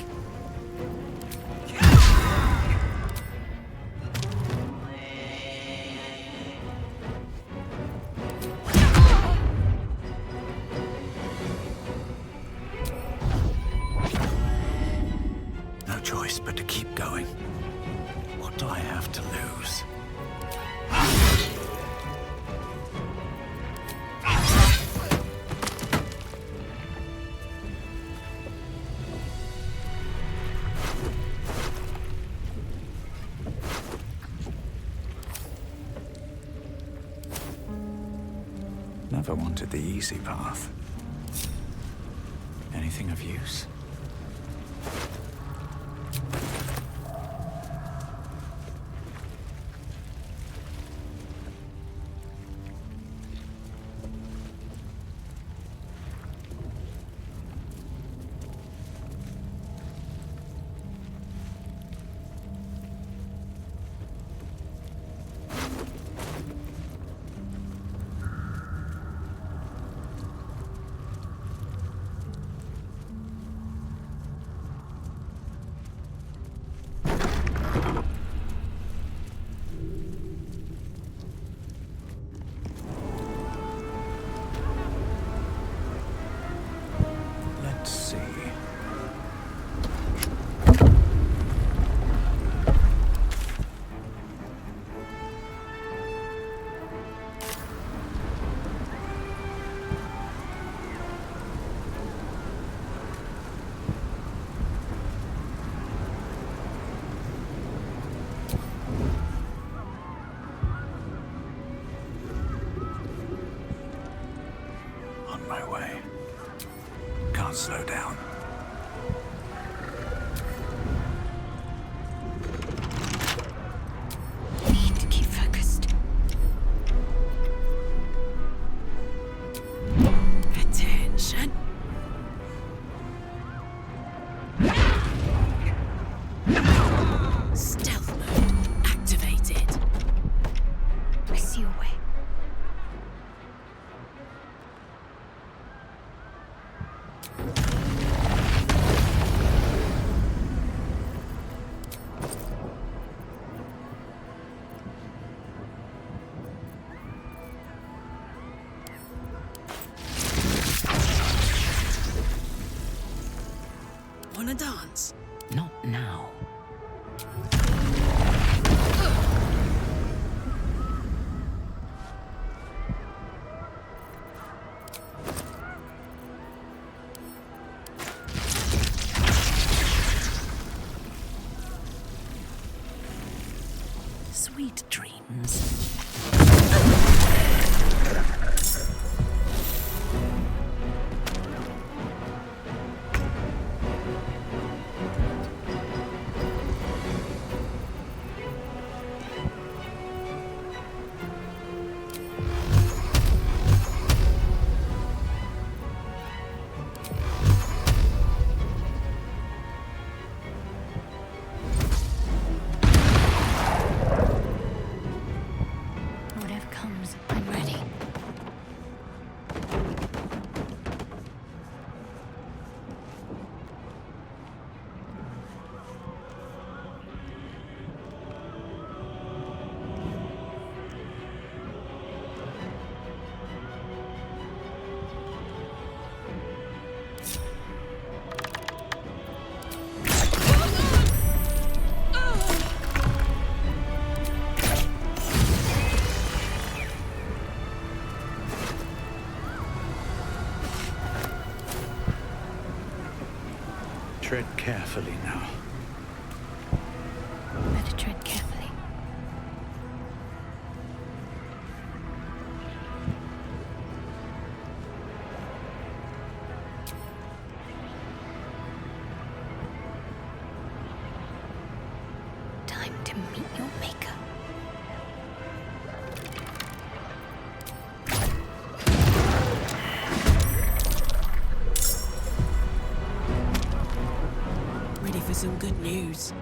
No choice but to keep going. What do I have to lose? Never wanted the easy path. Anything of use? Let's see. On my way. Can't slow down. Need to keep focused. Attention. Stealth mode activated. I see a way. Wanna dance? Not now. Sweet dreams. Whatever comes, I'm ready. Tread carefully now. Better tread carefully. Time to meet your maker. Ready for some good news.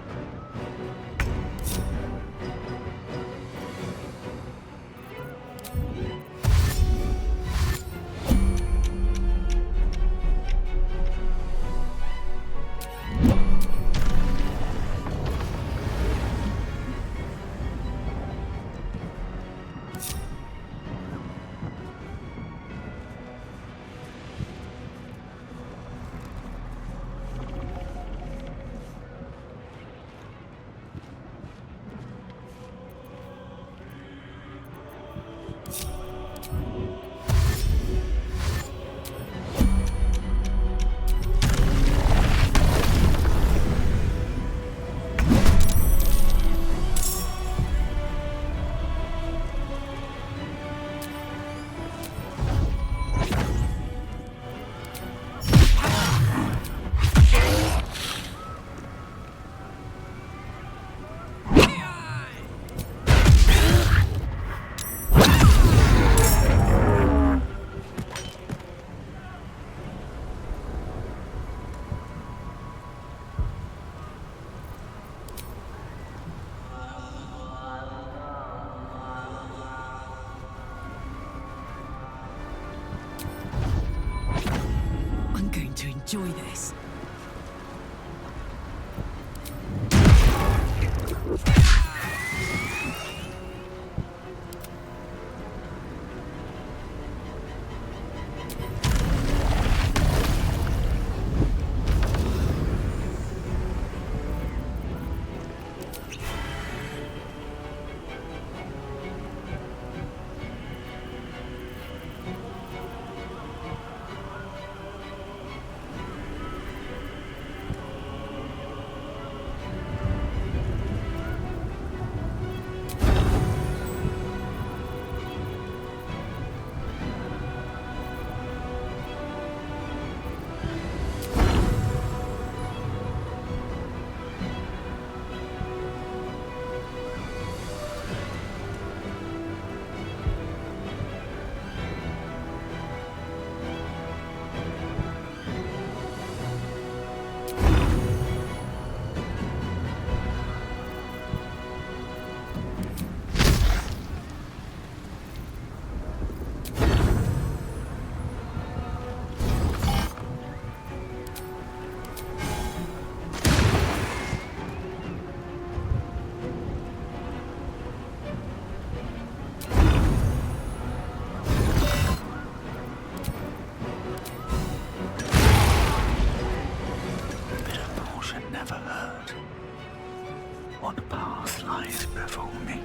What path lies before me?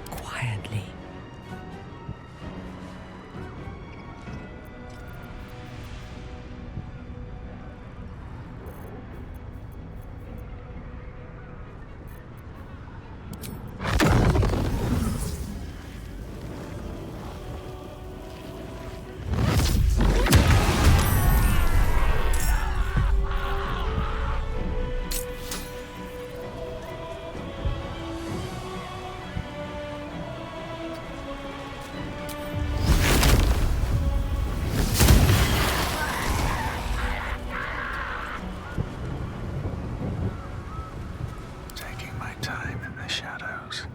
Quietly. Taking my time in the shadows.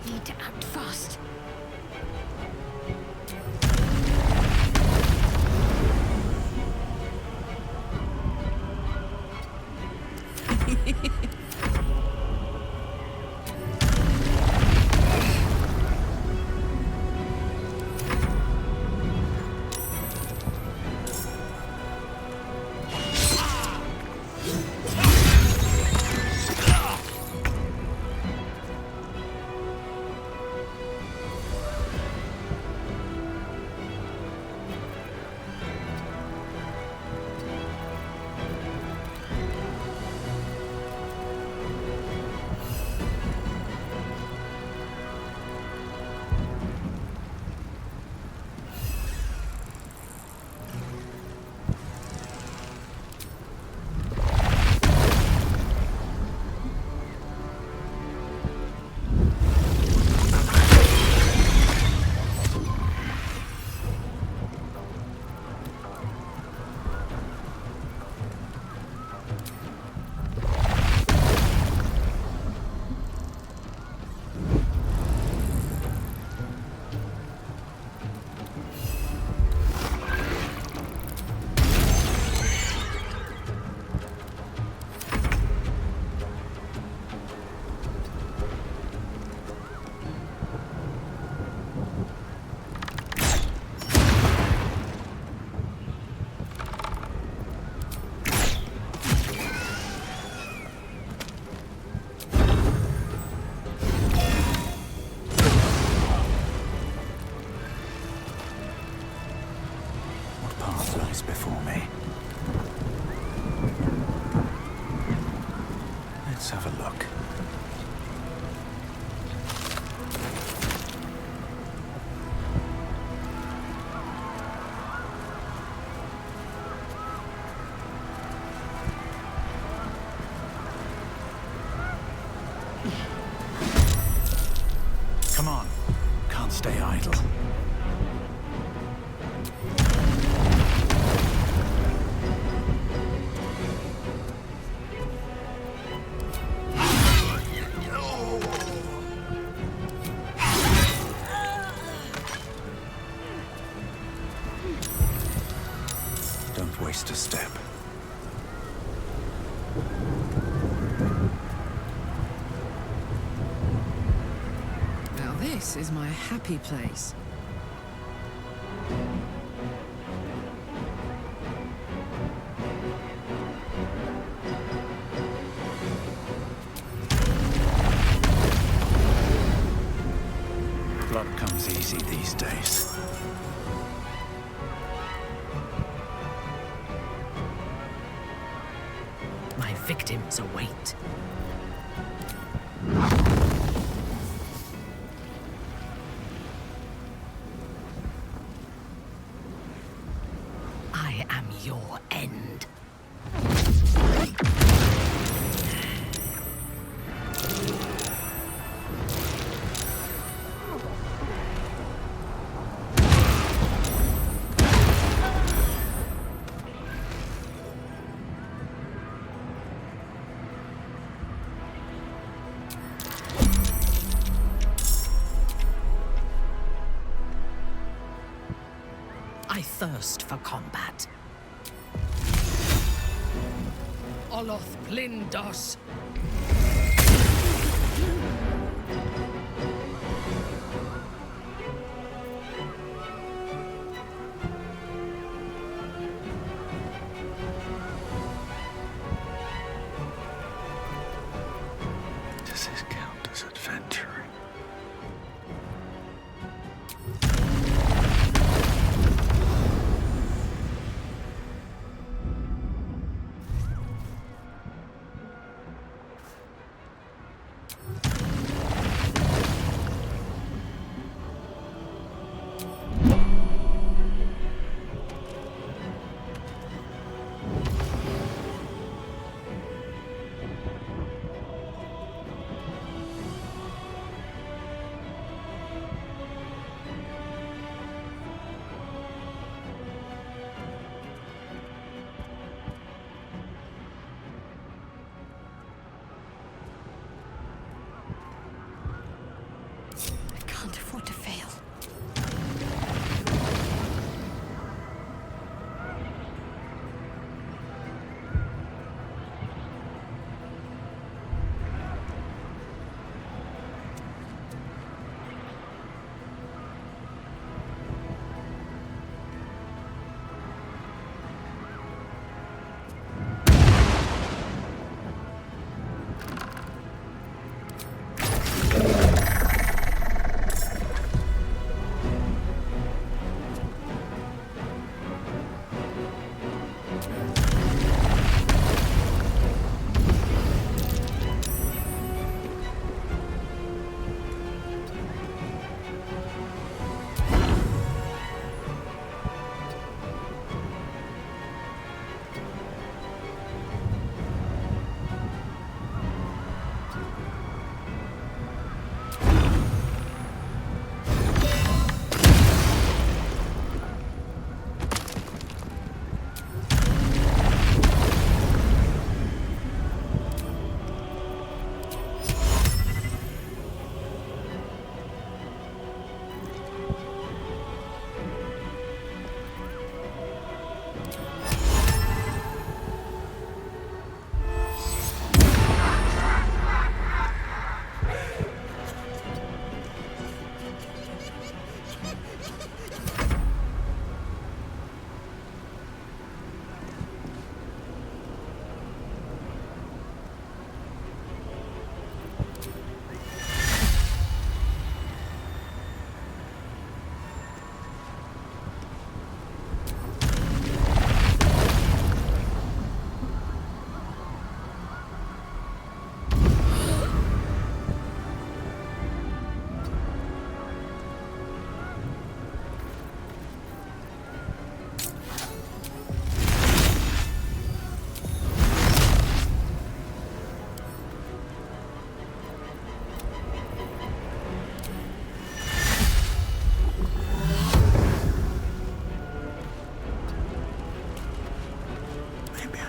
Need to act fast. What path lies before me? Let's have a look. Come on. Can't stay idle. Don't waste a step. Now this is my happy place. Blood comes easy these days. My victims await. I I am your end. I thirst for combat. Oloth Blindos. Does this count as adventuring? Can't afford to fail.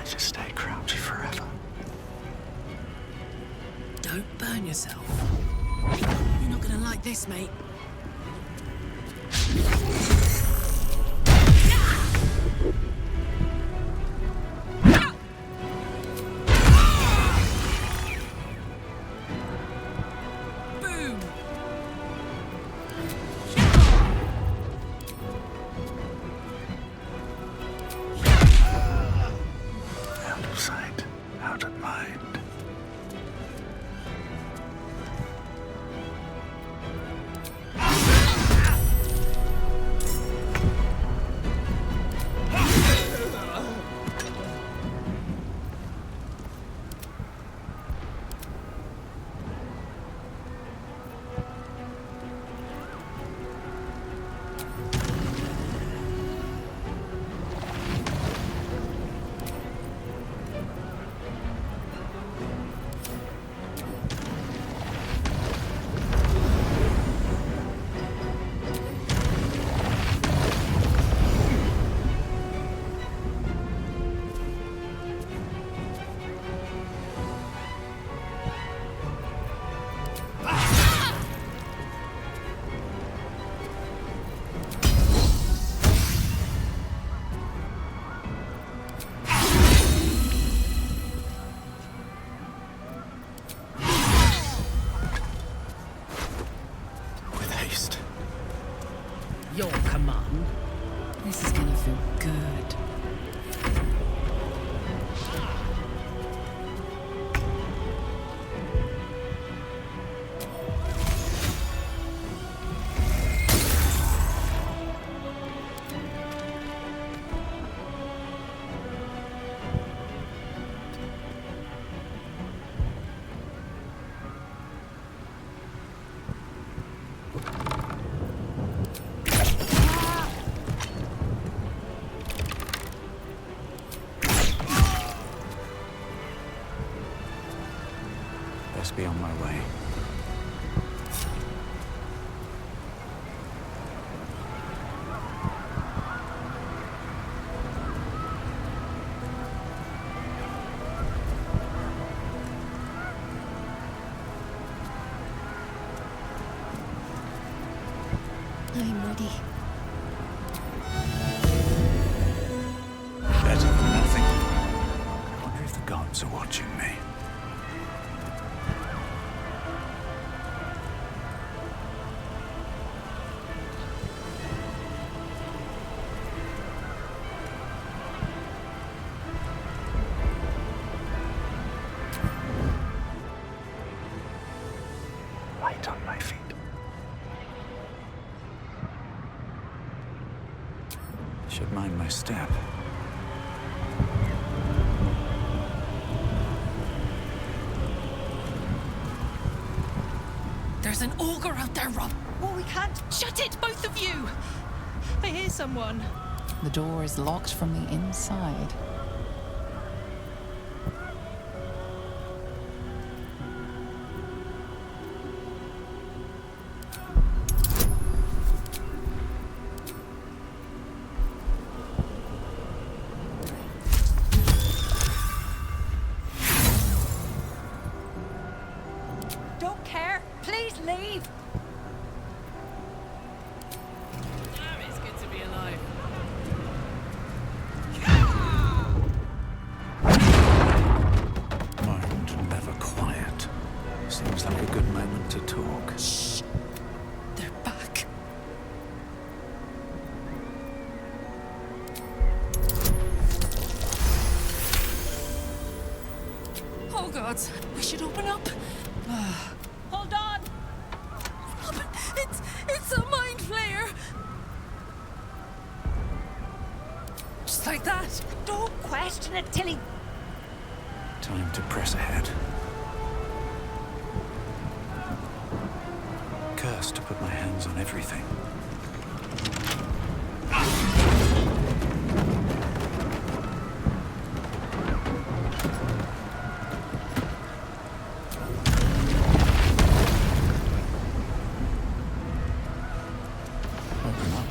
Just stay crouched forever. Don't burn yourself. You're not gonna like this, mate. Boom! Out of sight, out of mind. Be on my way. I'm ready. Better than nothing. I wonder if the gods are watching me. Light on my feet. Should mind my step. There's an ogre out there, Rob. Oh, we can't. Shut it, both of you. I hear someone. The door is locked from the inside. Don't care. Please leave. Damn, it's good to be alive. Mind never quiet. Seems like a good moment to talk. Shh. They're back. Oh, God. We should open up. Hold on. It's a mind flayer. Just like that. Don't question it, Tilly. Time to press ahead. Cursed to put my hands on everything. Open up.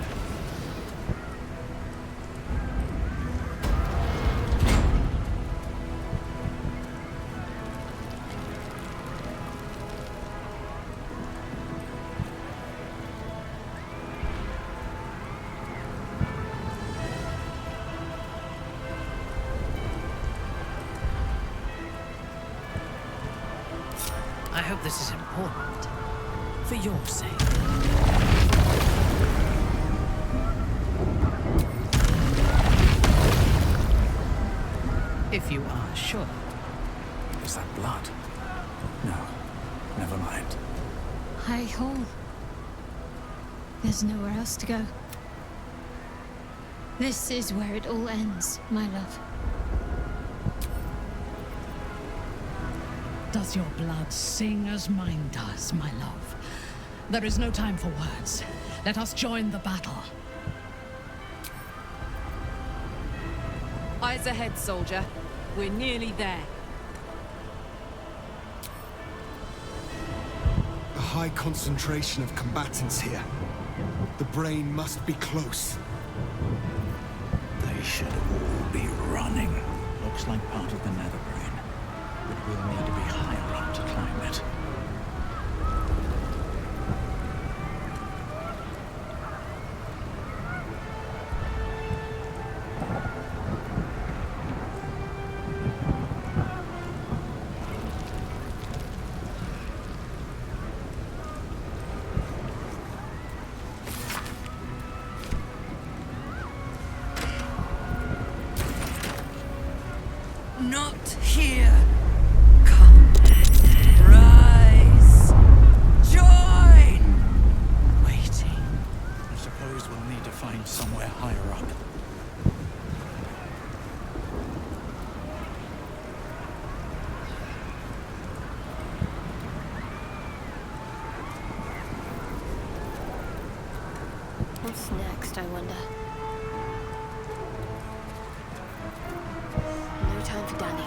I hope this is important. For your sake. If you are sure. Is that blood? No. Never mind. High Hall. There's nowhere else to go. This is where it all ends, my love. Does your blood sing as mine does, my love? There is no time for words. Let us join the battle. Eyes ahead, soldier. We're nearly there. A high concentration of combatants here. The brain must be close. They should all be running. Looks like part of the Netherbrain. But we'll need to be higher up to climb it. Not here. Come. Rise. Join. Waiting. I suppose we'll need to find somewhere higher up. What's next, I wonder? No time for Danny.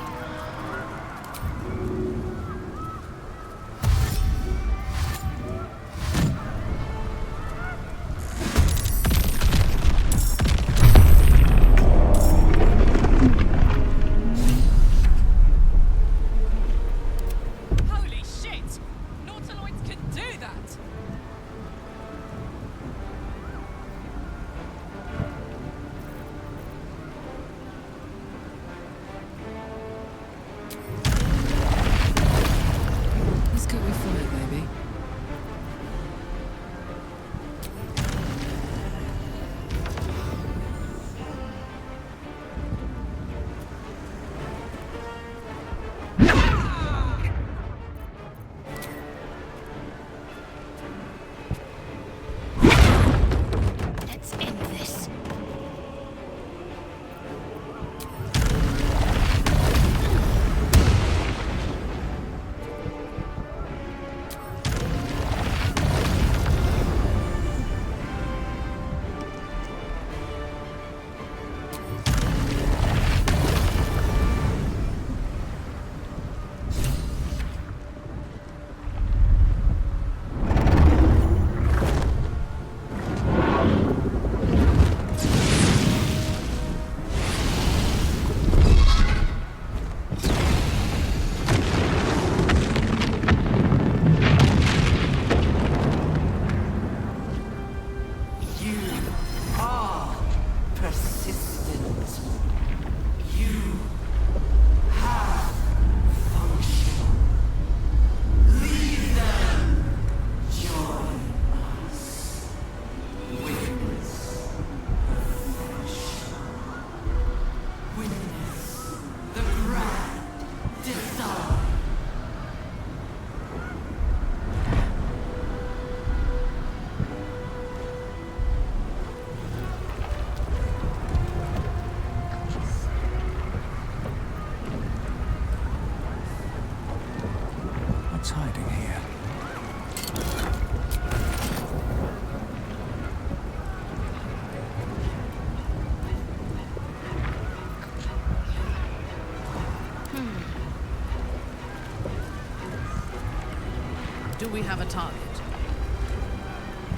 Do we have a target?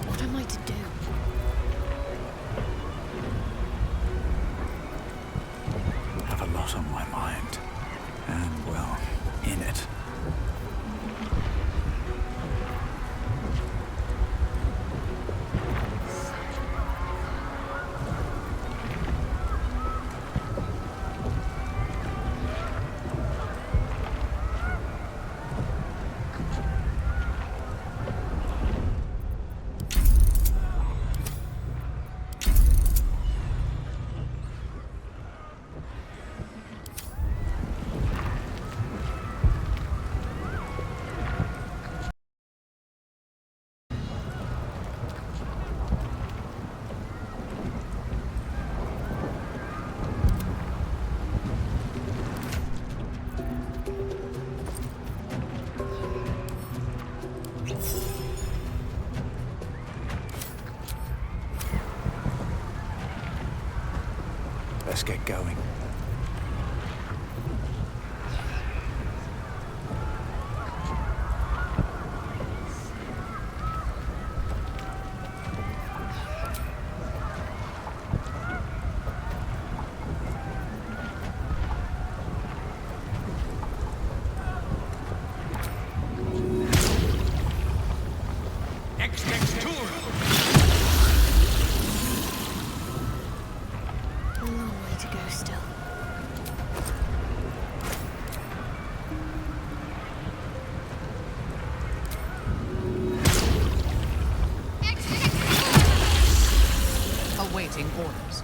What am I to do? I have a lot on my mind. And, well, in it. Let's get going. Next tour! A long way to go still. Awaiting orders.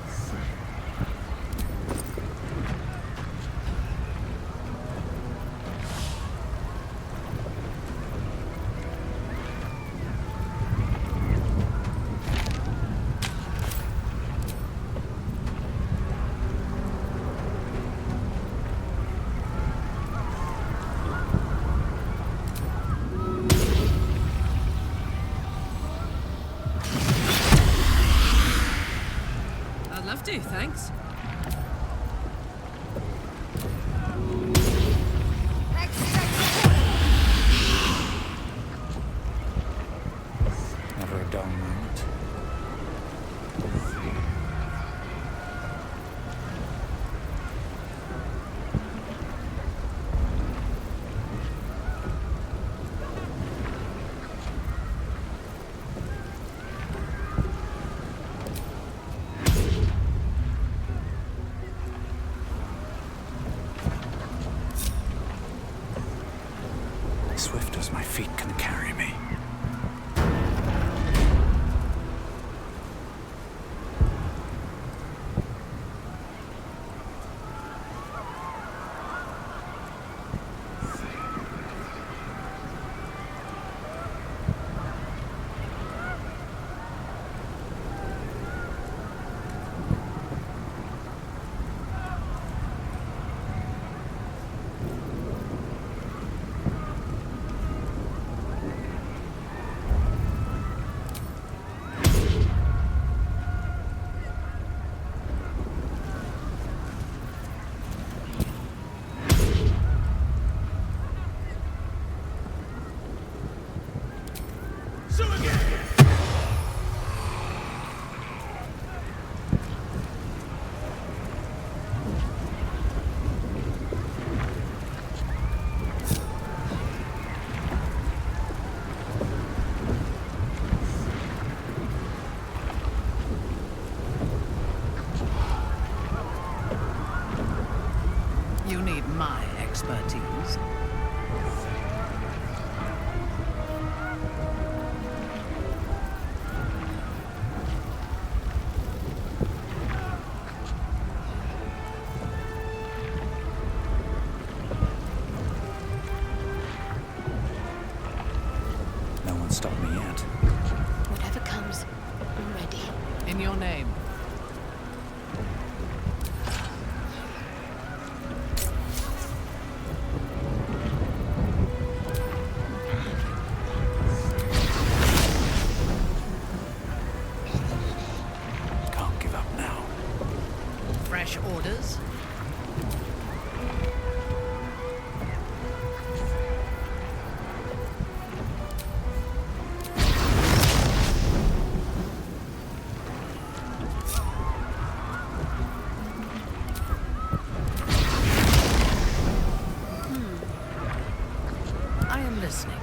I'd love to, thanks. Never a dull moment. Swift as my feet can carry me. You need my expertise. No one stopped me yet. Whatever comes, I'm ready. In your name. Can't give up now. Fresh orders? listening.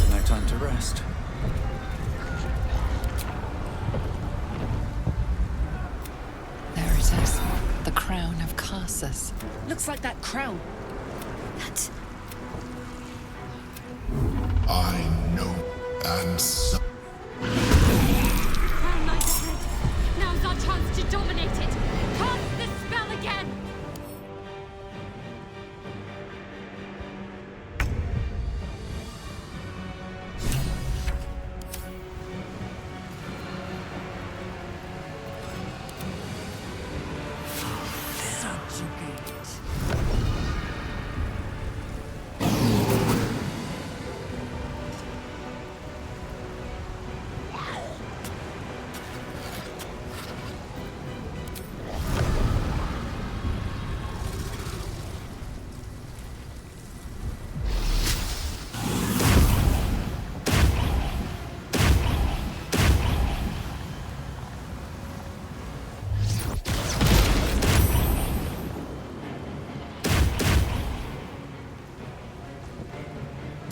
No time to rest. There it is. The crown of Carsus. Looks like that crown. That's... I know, and so. Crown lies ahead. Now's our chance to dominate it. Cast the spell again.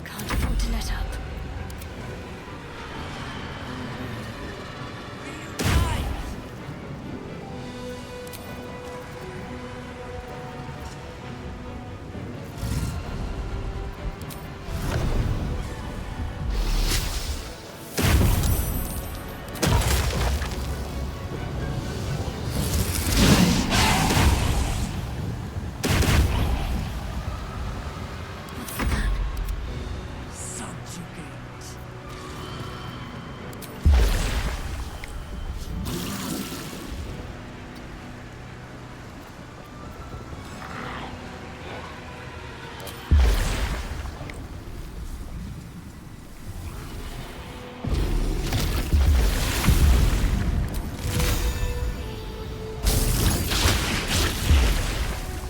Can't afford to let up.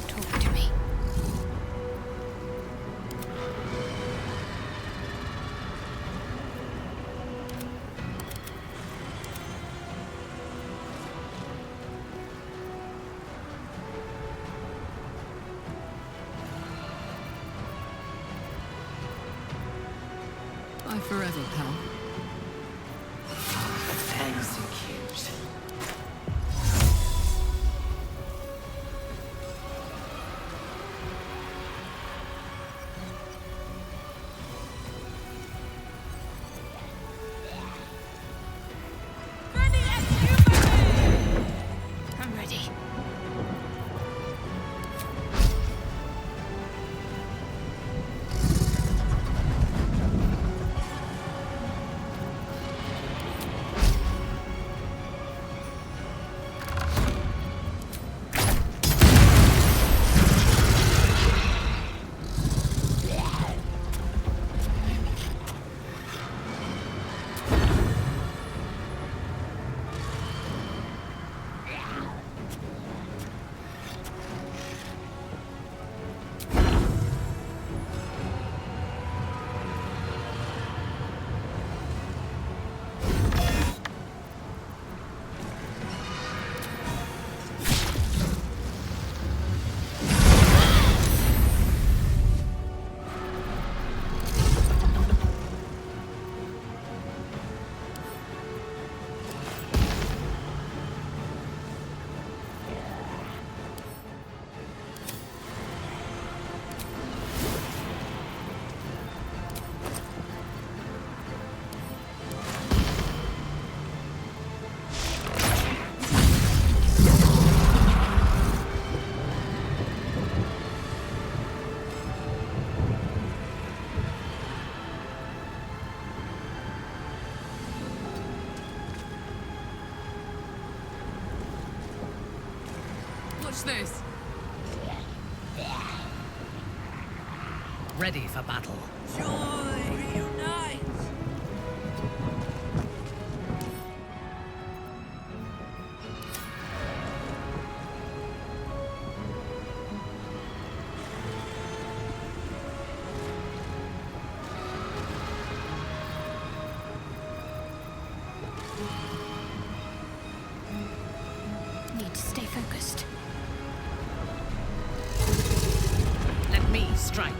Talk to me. Bye forever, pal. Execute. I'm ready. this? Ready for battle. Joy, reunite! Need to stay focused. Let me strike.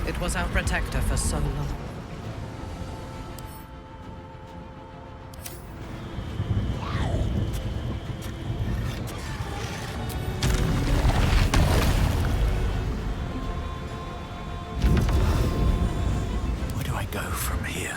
It was our protector for so long. Where do I go from here?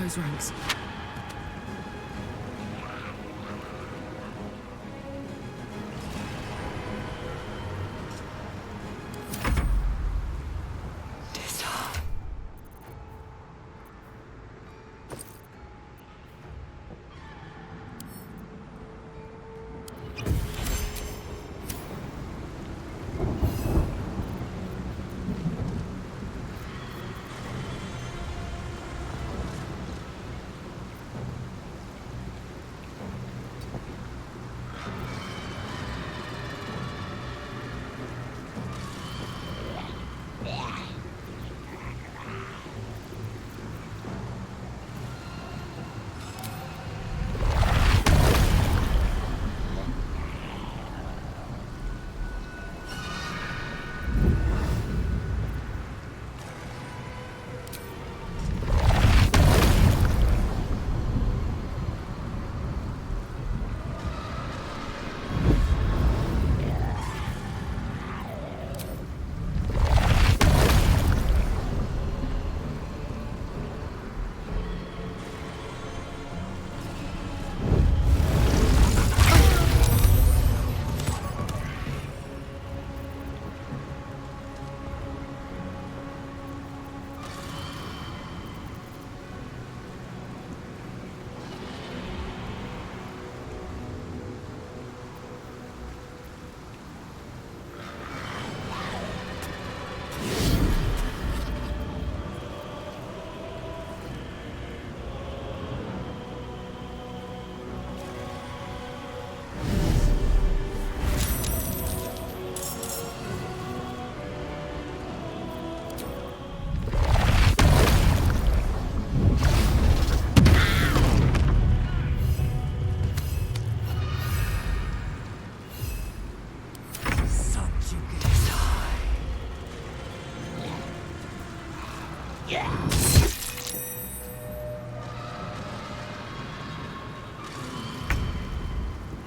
Close ranks.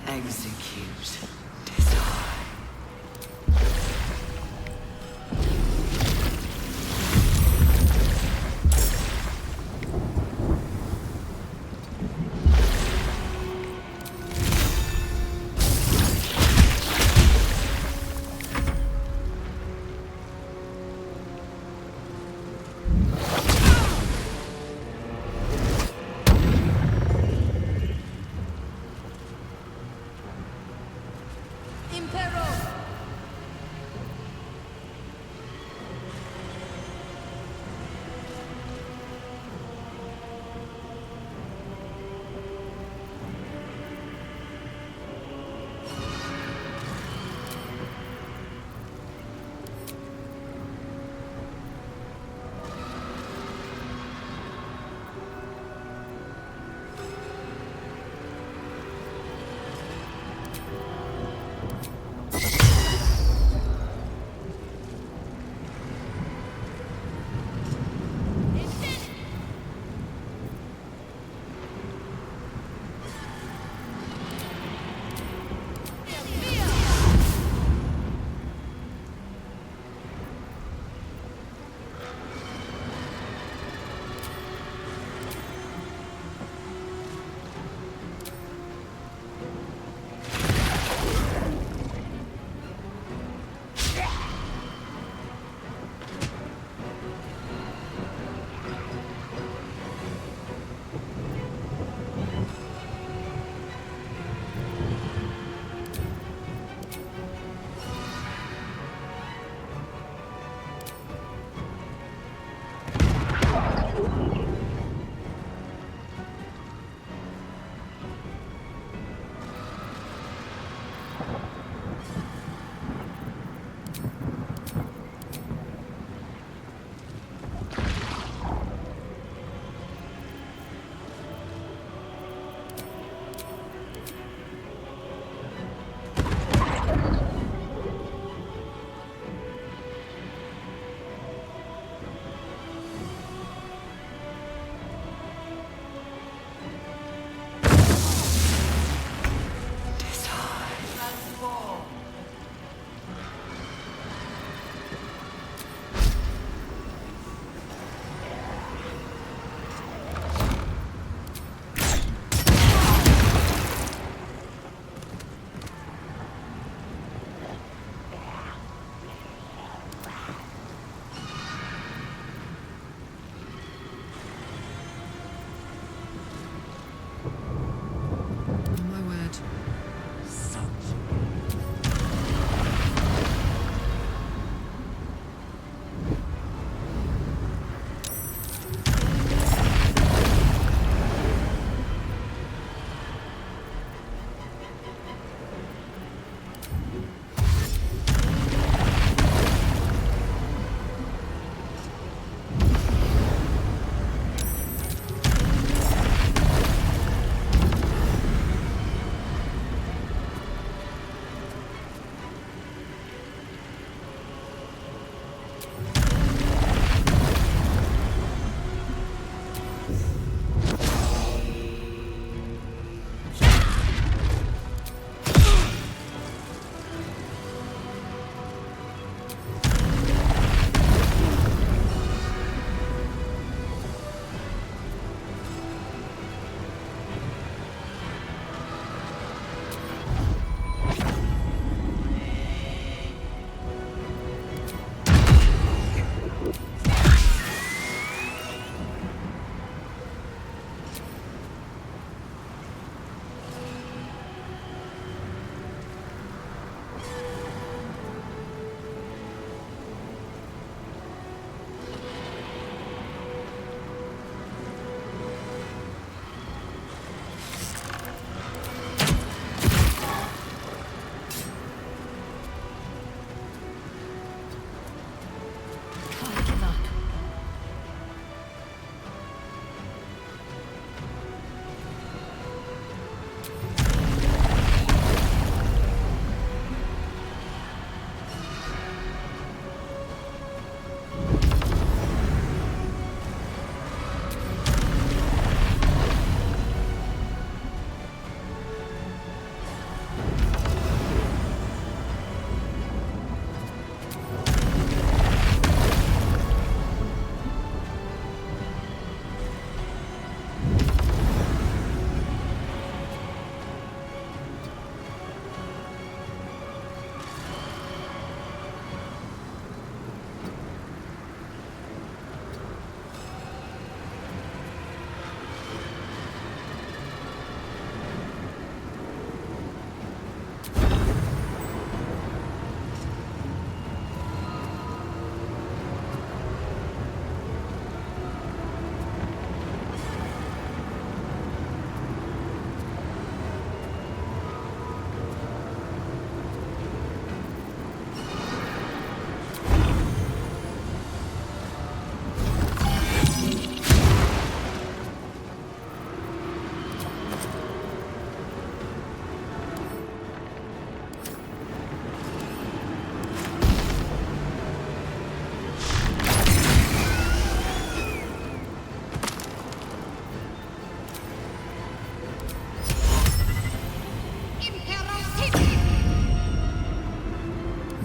Execute.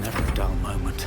Never a dull moment.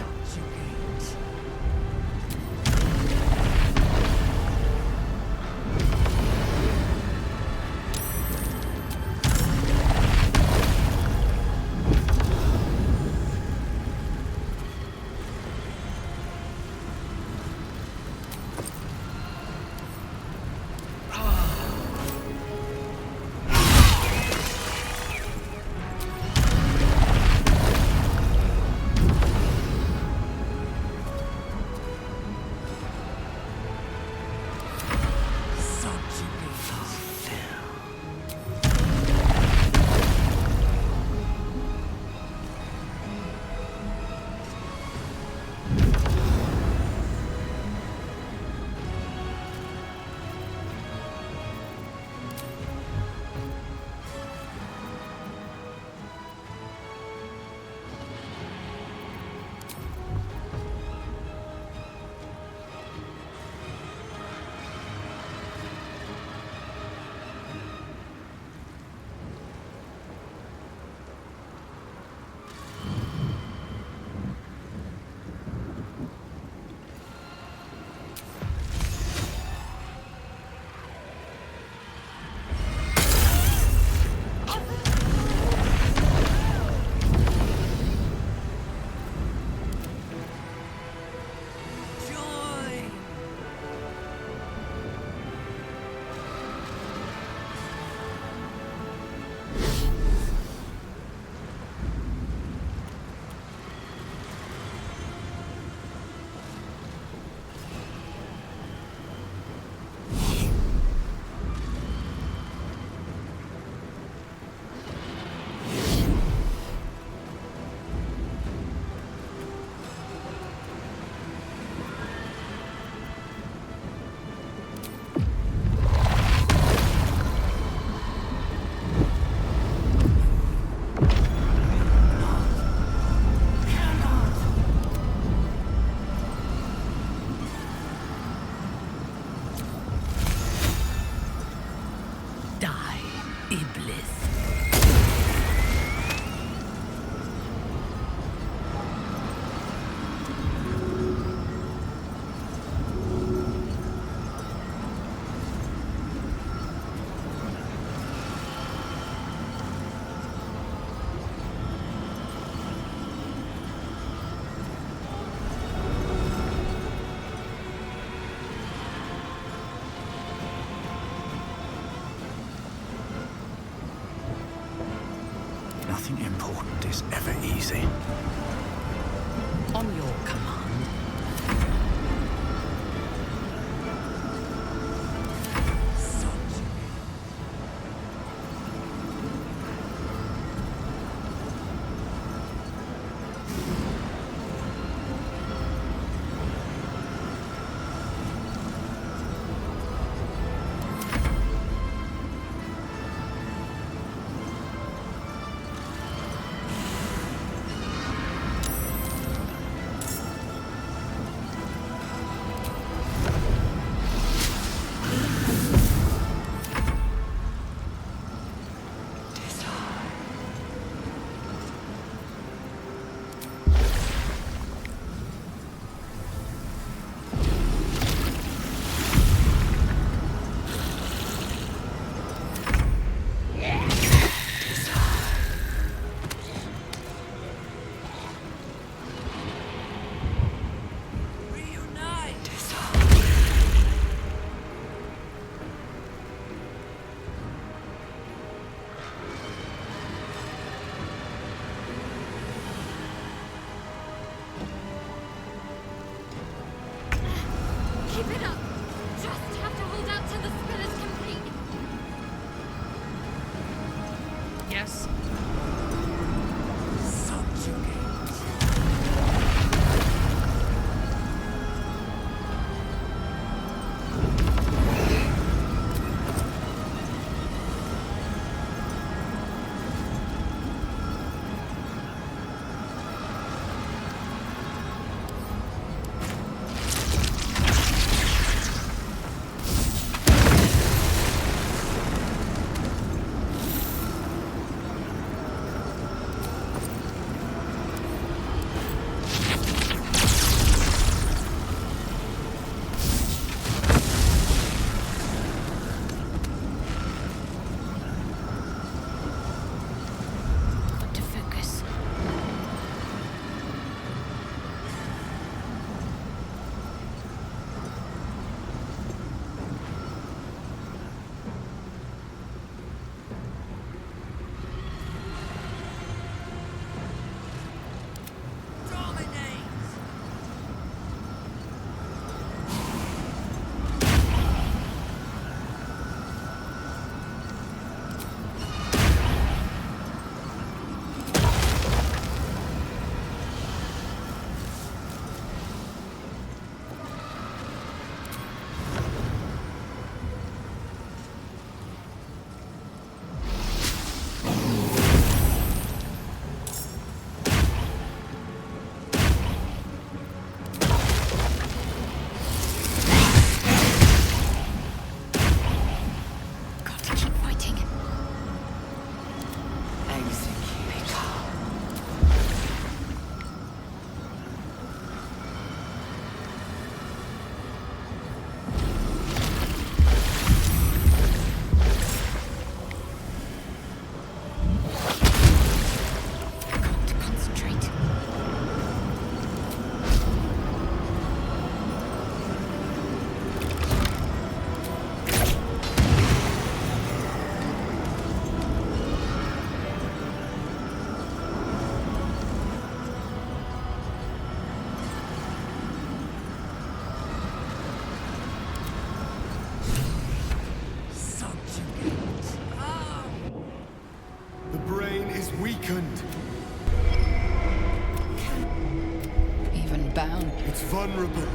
It's vulnerable.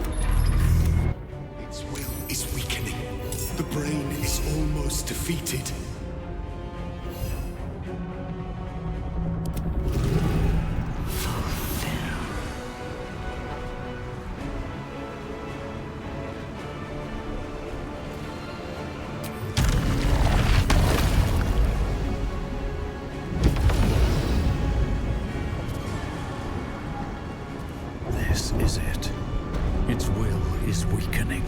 Its will is weakening. The brain is almost defeated. This is it. Its will is weakening.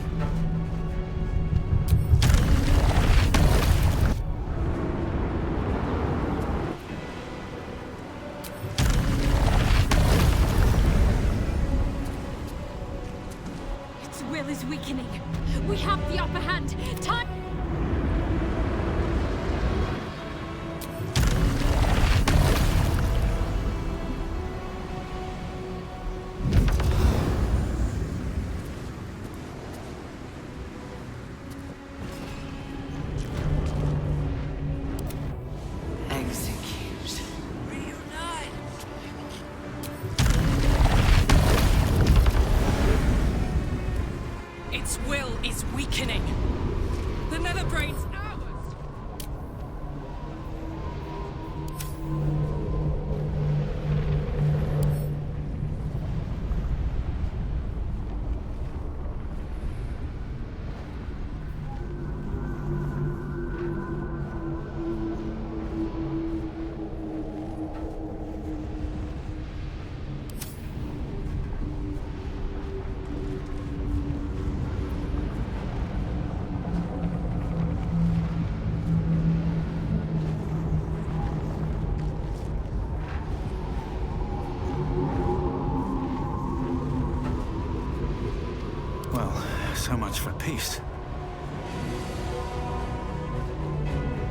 Its will is weakening. We have the upper hand. Time. Execute. Its will is weakening. The Netherbrain's ours. Well, so much for peace.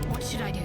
What should I do?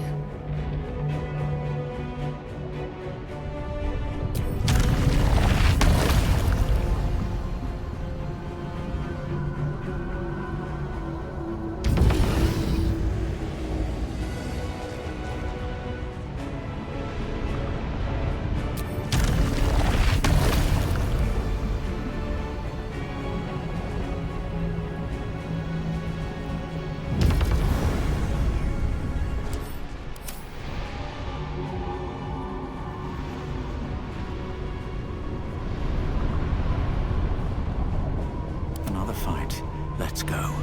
Another fight. Let's go.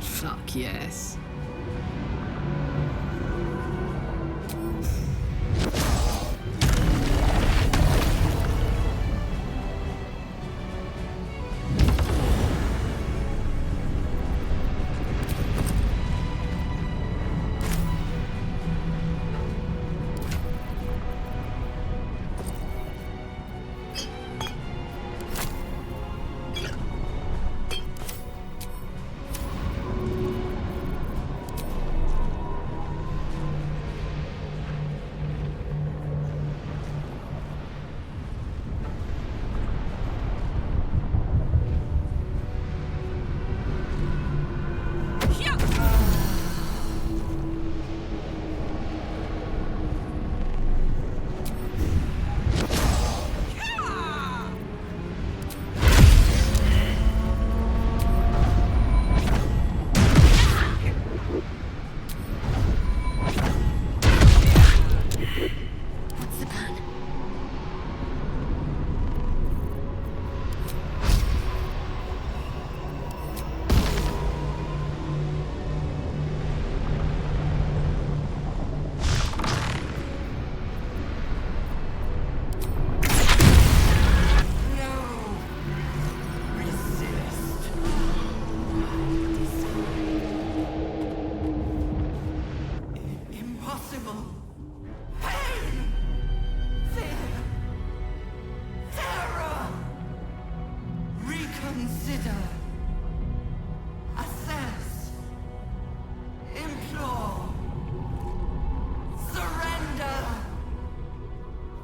Fuck yes.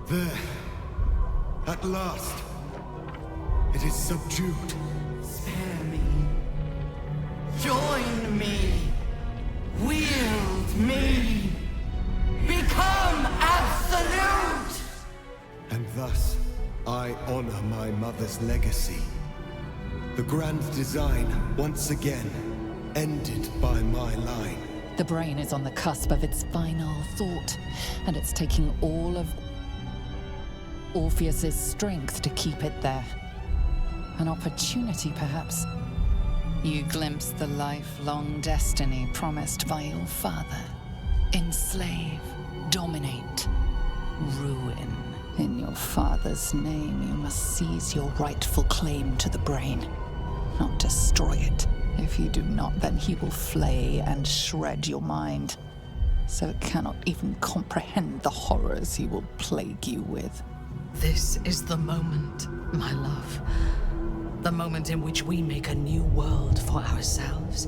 There. At last. It is subdued. Spare me. Join me. Wield me. Become absolute! And thus, I honor my mother's legacy. The grand design, once again, ended by my line. The brain is on the cusp of its final thought, and it's taking all of Orpheus's strength to keep it there. An opportunity, perhaps. You glimpse the lifelong destiny promised by your father. Enslave, dominate, ruin. In your father's name, you must seize your rightful claim to the brain, not destroy it. If you do not, then he will flay and shred your mind, so it cannot even comprehend the horrors he will plague you with. This is the moment, my love. The moment in which we make a new world for ourselves.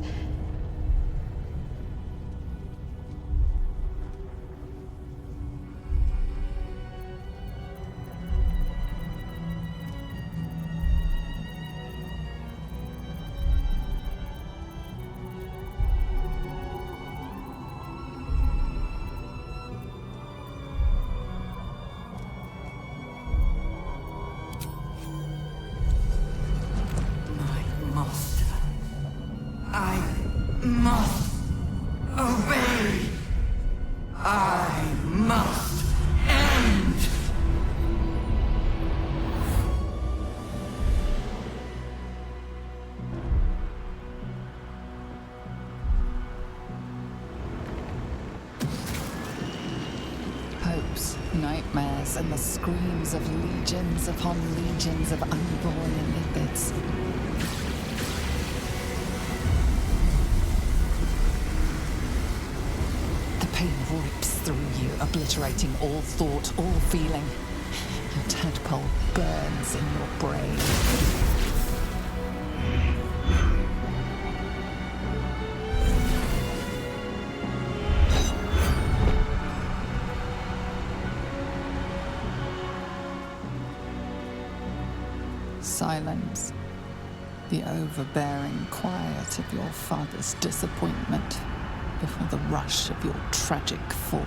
Nightmares and the screams of legions upon legions of unborn Illithids. The pain rips through you, obliterating all thought, all feeling. Your tadpole burns in your brain. Silence, the overbearing quiet of your father's disappointment before the rush of your tragic fall.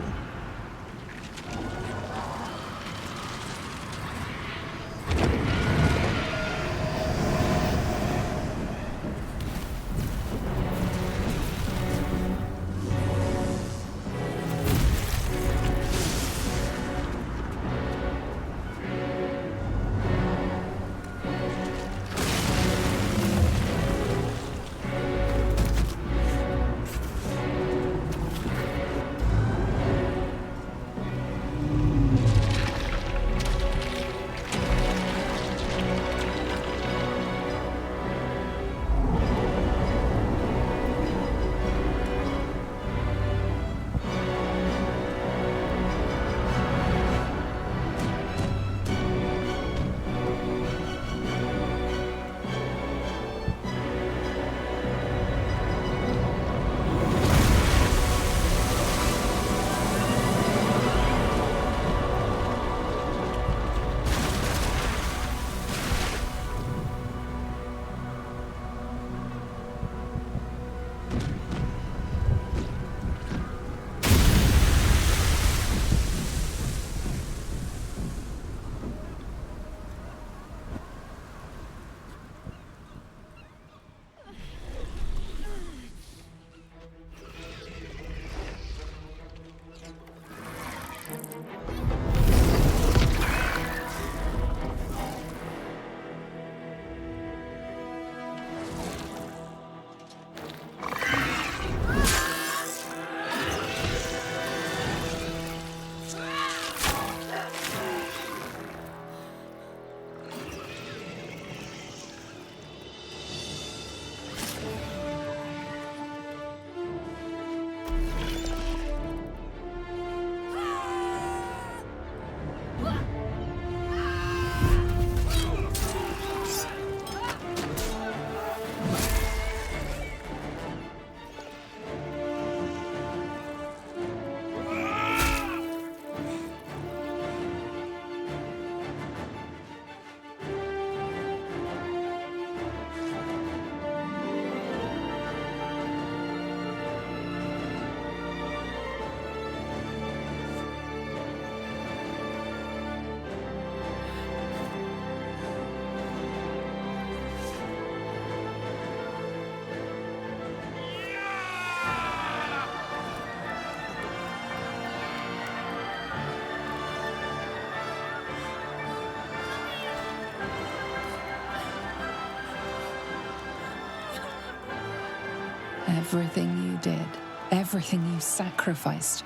Everything you did, everything you sacrificed,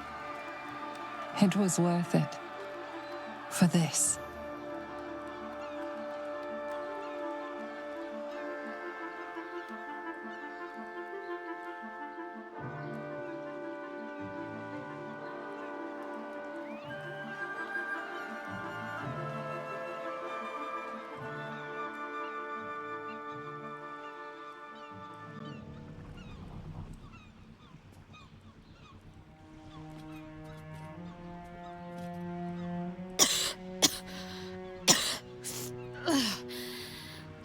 it was worth it. For this.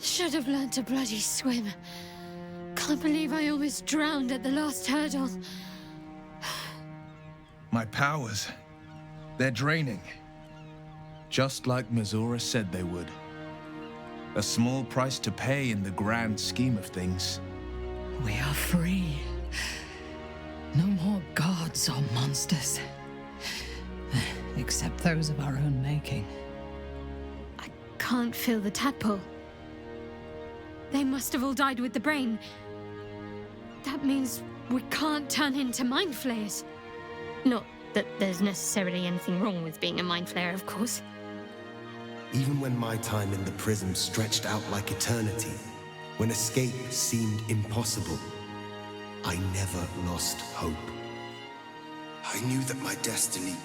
Should have learned to bloody swim. Can't believe I almost drowned at the last hurdle. My powers, they're draining. Just like Mizora said they would. A small price to pay in the grand scheme of things. We are free. No more gods or monsters. Except those of our own making. Can't feel the tadpole. They must have all died with the brain. That means we can't turn into mind flayers. Not that there's necessarily anything wrong with being a mind flayer, of course. Even when my time in the prism stretched out like eternity, when escape seemed impossible, I never lost hope. I knew that my destiny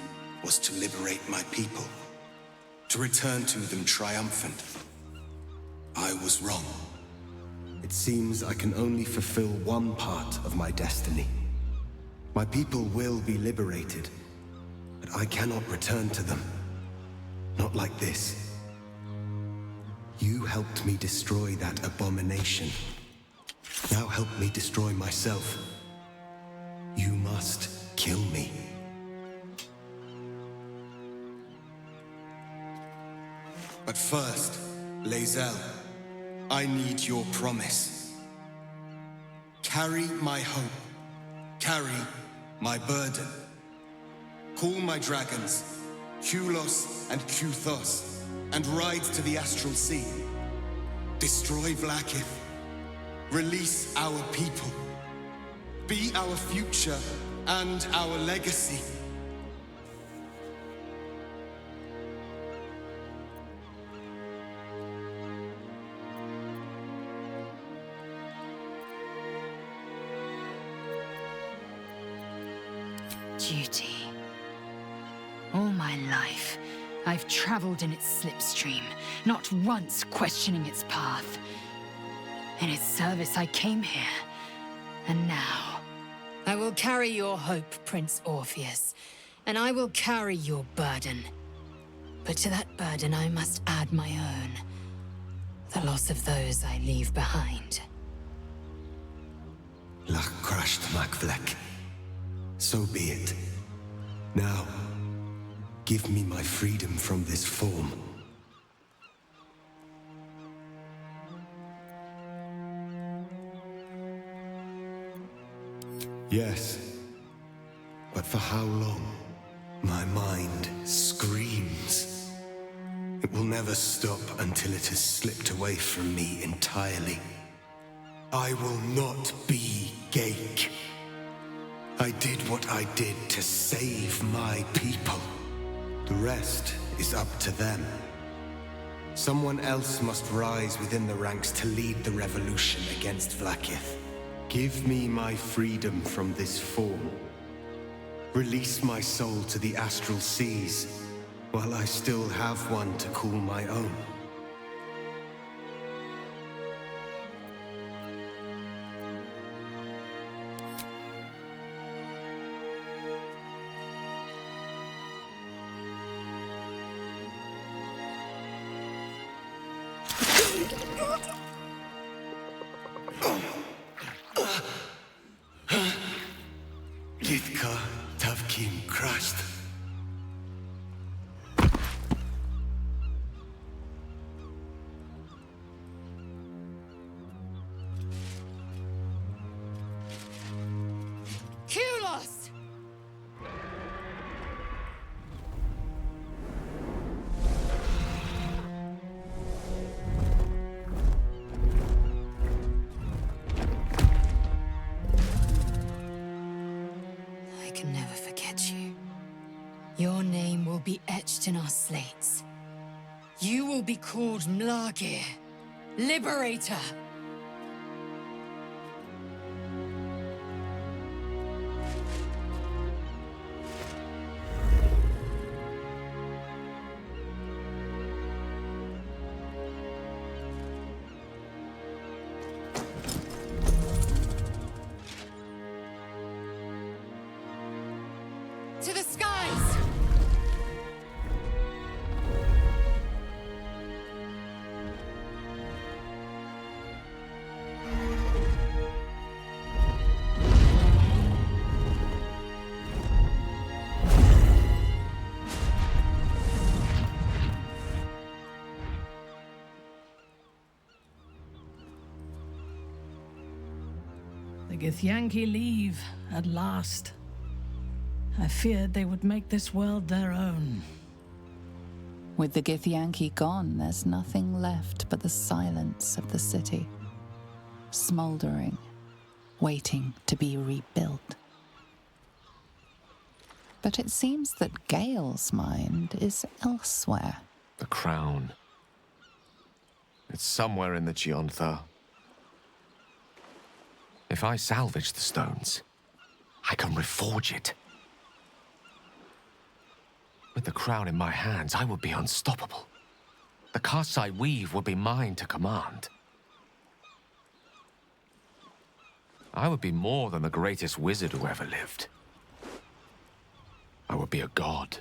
was to liberate my people, to return to them triumphant. I was wrong. It seems I can only fulfill one part of my destiny. My people will be liberated, but I cannot return to them. Not like this. You helped me destroy that abomination. Now help me destroy myself. You must kill me. But first, Lae'zel, I need your promise. Carry my hope. Carry my burden. Call my dragons, Kulos and Kuthos, and ride to the Astral Sea. Destroy Vlaakith. Release our people. Be our future and our legacy. Duty. All my life, I've traveled in its slipstream, not once questioning its path. In its service I came here, and now I will carry your hope, Prince Orpheus, and I will carry your burden. But to that burden I must add my own, the loss of those I leave behind. Lach crashed Makvlek. So be it. Now, give me my freedom from this form. Yes, but for how long? My mind screams. It will never stop until it has slipped away from me entirely. I will not be Ghaik. I did what I did to save my people. The rest is up to them. Someone else must rise within the ranks to lead the revolution against Vlaakith. Give me my freedom from this form. Release my soul to the astral seas, while I still have one to call my own. Litka Tavkim crashed. Kulos! will be etched in our slates. You will be called Mlagir, Liberator. To the skies! The Githyanki leave, at last. I feared they would make this world their own. With the Githyanki gone, there's nothing left but the silence of the city, smoldering, waiting to be rebuilt. But it seems that Gale's mind is elsewhere. The crown. It's somewhere in the Giontha. If I salvage the stones, I can reforge it. With the crown in my hands, I would be unstoppable. The casts I weave would be mine to command. I would be more than the greatest wizard who ever lived. I would be a god.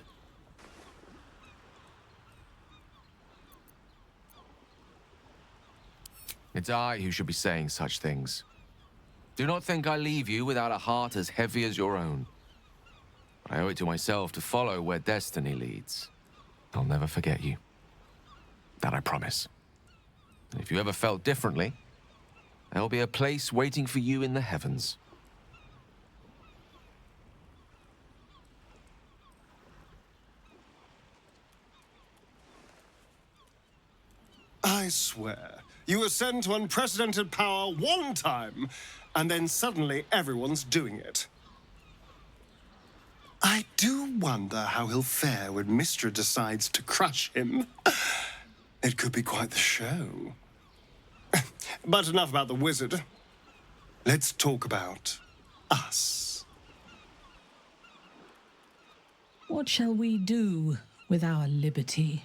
It's I who should be saying such things. Do not think I leave you without a heart as heavy as your own. I owe it to myself to follow where destiny leads. I'll never forget you. That I promise. And if you ever felt differently, there'll be a place waiting for you in the heavens. I swear, you ascend to unprecedented power one time, and then suddenly everyone's doing it. I do wonder how he'll fare when Mystra decides to crush him. It could be quite the show. But enough about the wizard. Let's talk about us. What shall we do with our liberty?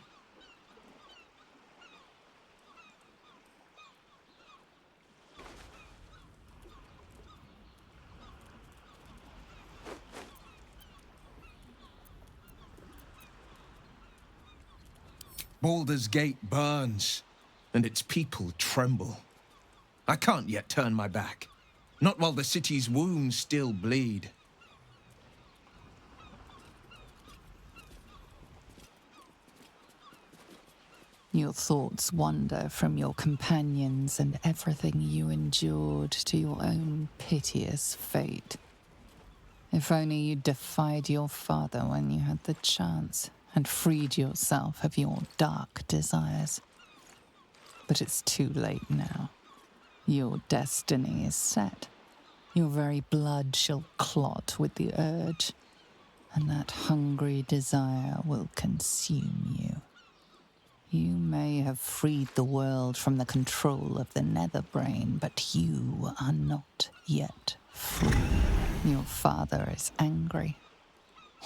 Baldur's Gate burns, and its people tremble. I can't yet turn my back. Not while the city's wounds still bleed. Your thoughts wander from your companions and everything you endured to your own piteous fate. If only you defied your father when you had the chance, and freed yourself of your dark desires. But it's too late now. Your destiny is set. Your very blood shall clot with the urge, and that hungry desire will consume you. You may have freed the world from the control of the Netherbrain, but you are not yet free. Your father is angry.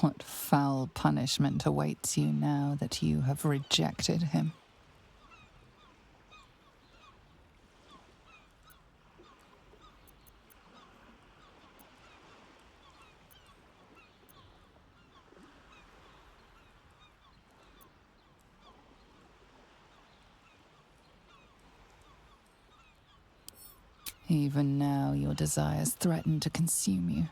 What foul punishment awaits you now that you have rejected him? Even now, your desires threaten to consume you.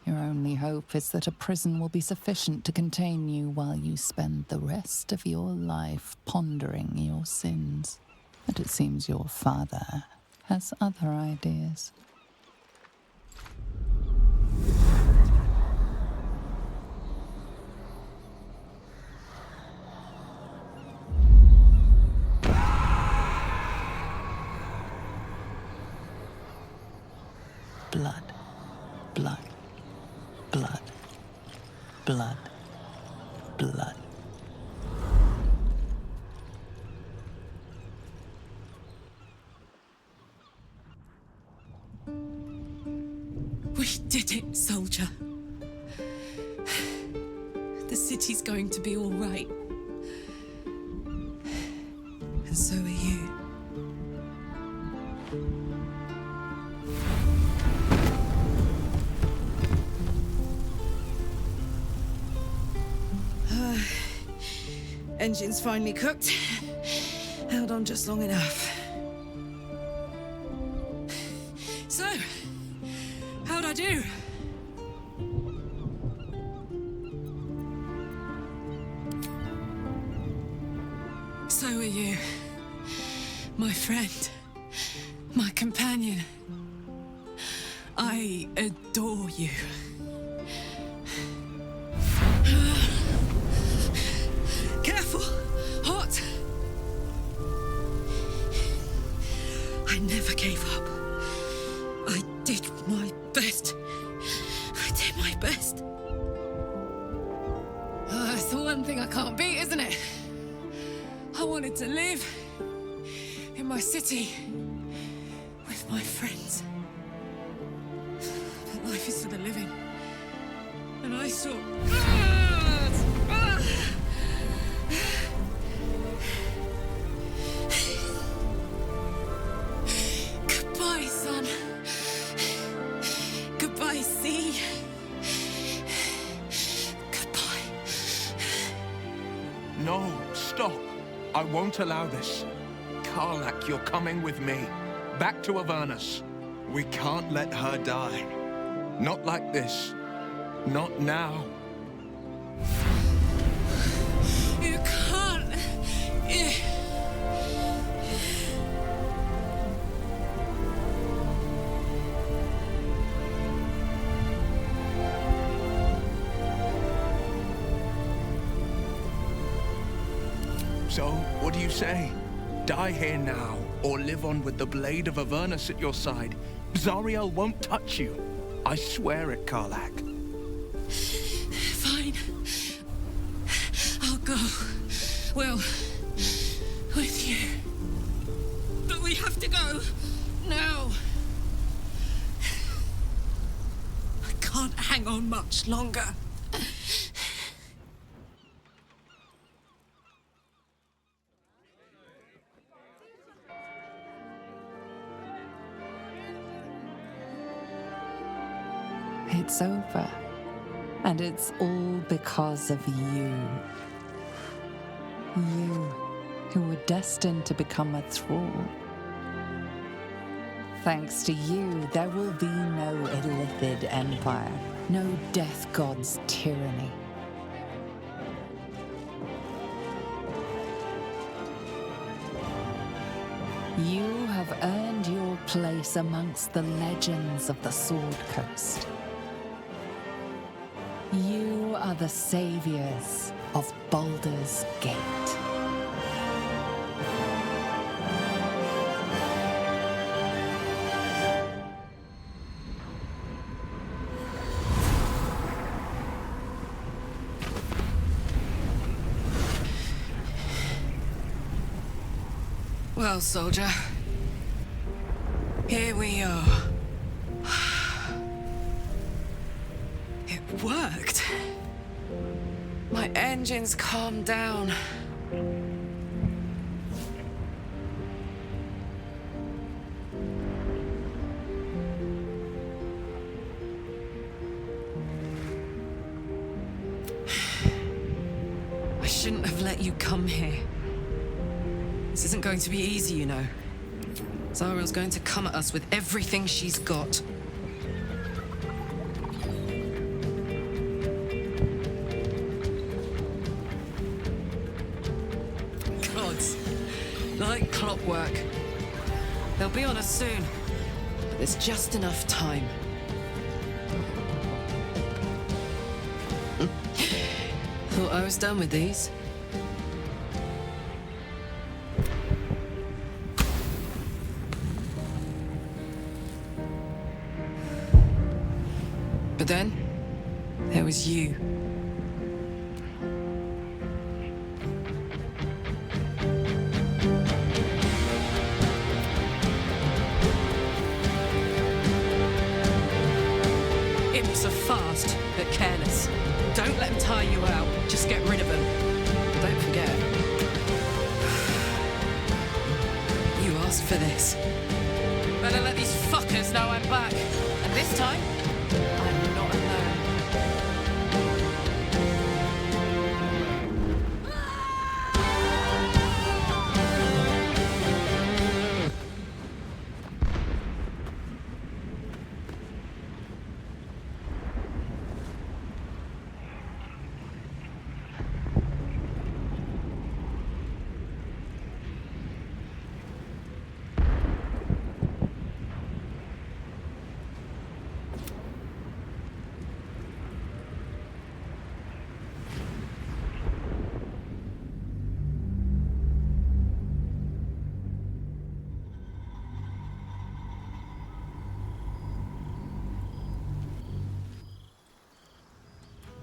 Your only hope is that a prison will be sufficient to contain you while you spend the rest of your life pondering your sins. But it seems your father has other ideas. Blood, blood, blood, blood. blood. We did it, soldier. The city's going to be all right. And so are you. Engine's finally cooked. Held on just long enough. So, how'd I do? So are you. My friend. My companion. I adore you. Careful! Hot! I never gave up. I did my best. I did my best. That's the one thing I can't beat, isn't it? I wanted to live in my city with my friends. But life is for the living. And I saw... Goodbye, son. Goodbye, sea. Goodbye. No, stop. I won't allow this. Karlach, you're coming with me. Back to Avernus. We can't let her die. Not like this. Not now. You can't. So, what do you say? Die here now, or live on with the blade of Avernus at your side. Zariel won't touch you. I swear it, Karlach. Fine. I'll go. Well, with you. But we have to go. Now. I can't hang on much longer. It's over. And it's all because of you. You, who were destined to become a thrall. Thanks to you, there will be no Illithid empire, no death god's tyranny. You have earned your place amongst the legends of the Sword Coast. You are the saviors of Baldur's Gate. Well, soldier. Here we are. It worked. My engines calmed down. I shouldn't have let you come here. This isn't going to be easy, you know. Zariel's going to come at us with everything she's got. Gods, like clockwork. They'll be on us soon. But there's just enough time. Thought I was done with these. But then, there was you. get careless. Don't let them tire you out. Just get rid of them. Don't forget. You asked for this. Better let these fuckers know I'm back. And this time, I'm not alone.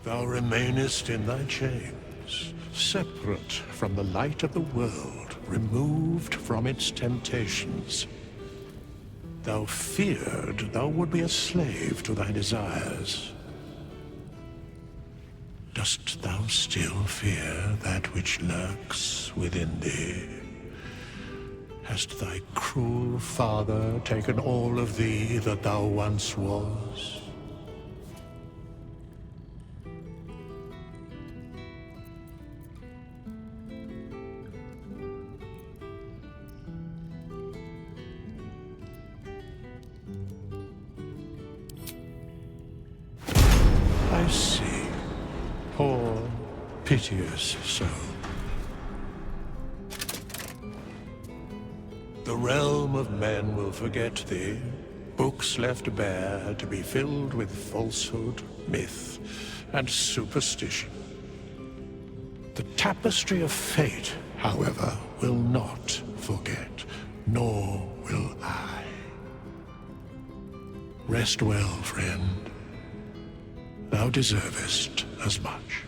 Thou remainest in thy chains, separate from the light of the world, removed from its temptations. Thou feared thou would be a slave to thy desires. Dost thou still fear that which lurks within thee? Hast thy cruel father taken all of thee that thou once was? I see. Poor, piteous soul. The realm of men will forget thee, books left bare to be filled with falsehood, myth, and superstition. The tapestry of fate, however, will not forget, nor will I. Rest well, friend. Thou deservest as much.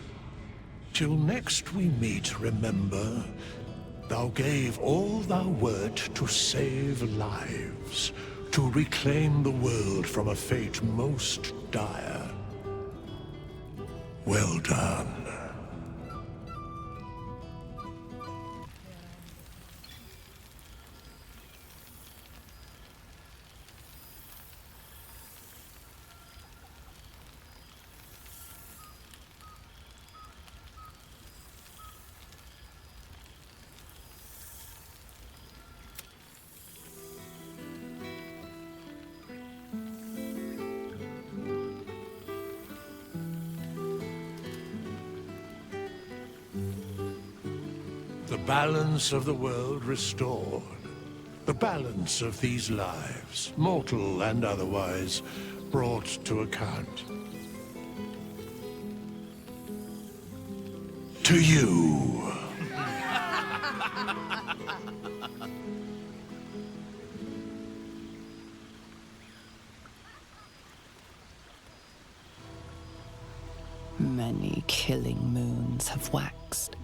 Till next we meet, remember, thou gave all thou wert to save lives, to reclaim the world from a fate most dire. Well done. The balance of the world restored. The balance of these lives, mortal and otherwise, brought to account. To you. Many killing moons have waxed.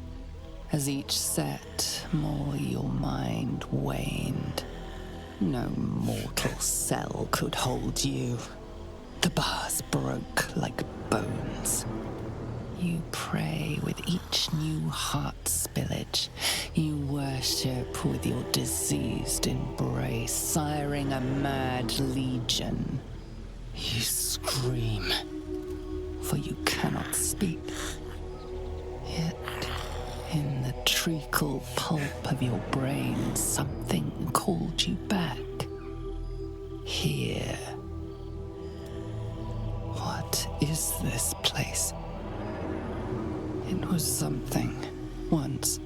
As each set, more your mind waned. No mortal cell could hold you. The bars broke like bones. You pray with each new heart spillage. You worship with your diseased embrace, siring a mad legion. You scream, for you cannot speak. Yet, in the treacle pulp of your brain, something called you back. Here. What is this place? It was something, once.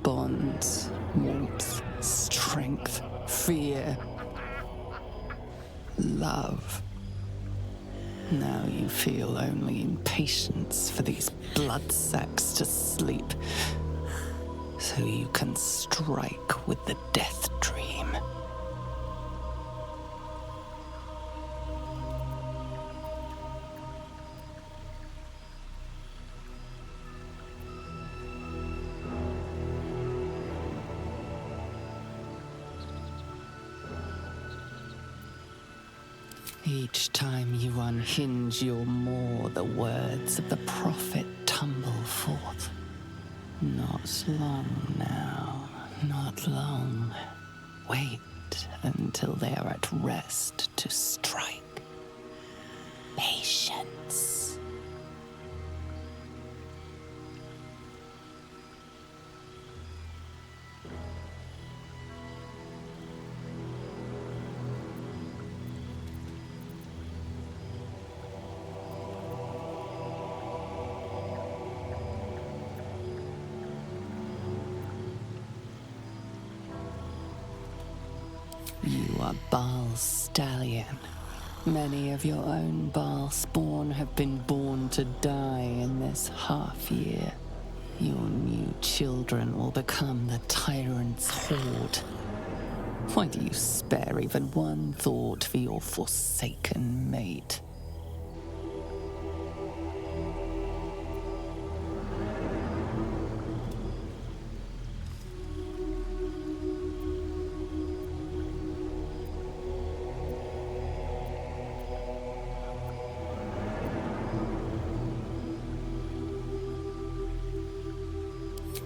Bonds, warmth, strength, fear. Love. Now you feel only impatience for these blood sacks to sleep, so you can strike with the death dream. Each time you unhinge your maw, the words of the prophet tumble forth. Not long now, not long. Wait until they are at rest to strike. Patience. You are Bhaal's stallion. Many of your own Bhaal spawn have been born to die in this half-year. Your new children will become the tyrant's horde. Why do you spare even one thought for your forsaken mate?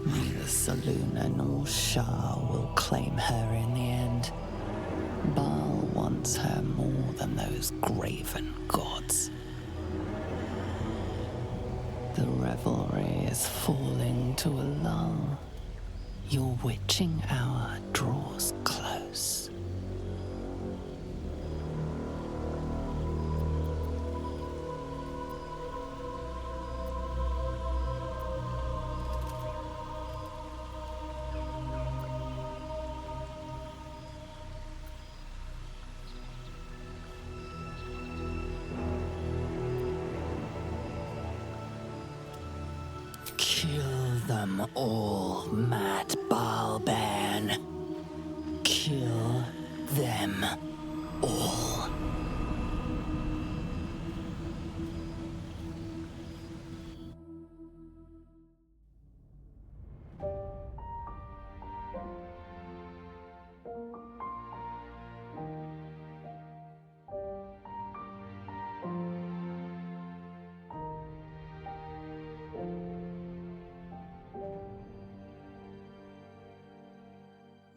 Neither Saluna nor Shah will claim her in the end. Bhaal wants her more than those graven gods. The revelry is falling to a lull. Your witching hour draws close. Kill them all, Mad Baalban. Kill them all.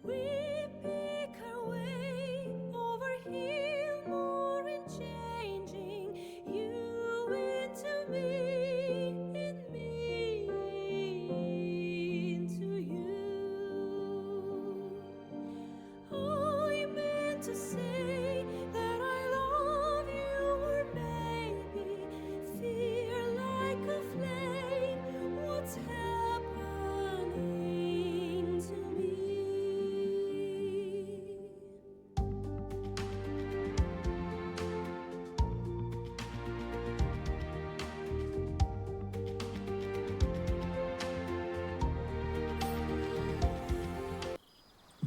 We pick our way over hill, more in changing you into me, and me into you. I meant to say that I love you, or maybe fear like a flame. What's happening to me?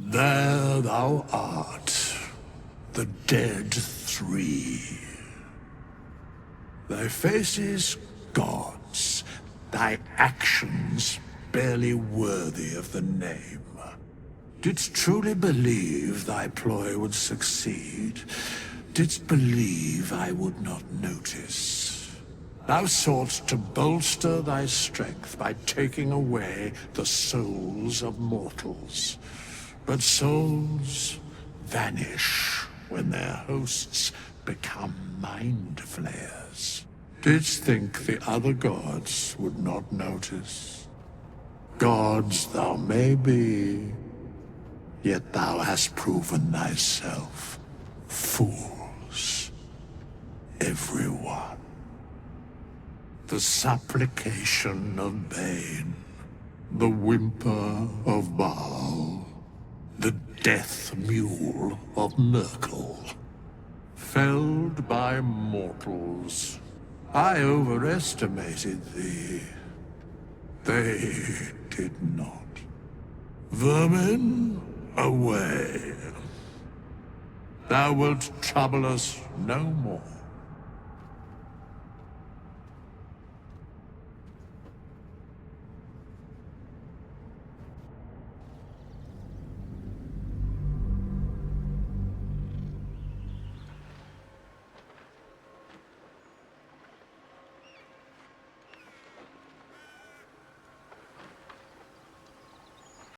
There thou art, the dead three. Thy faces gods, thy actions barely worthy of the name. Didst truly believe thy ploy would succeed? Didst believe I would not notice? Thou soughtst to bolster thy strength by taking away the souls of mortals. But souls vanish when their hosts become mind flayers. Didst think the other gods would not notice? Gods thou may be, yet thou hast proven thyself fools. Everyone. The supplication of Bane, the whimper of Bhaal, the death mule of Merkel. Felled by mortals, I overestimated thee. They did not. Vermin, away. Thou wilt trouble us no more.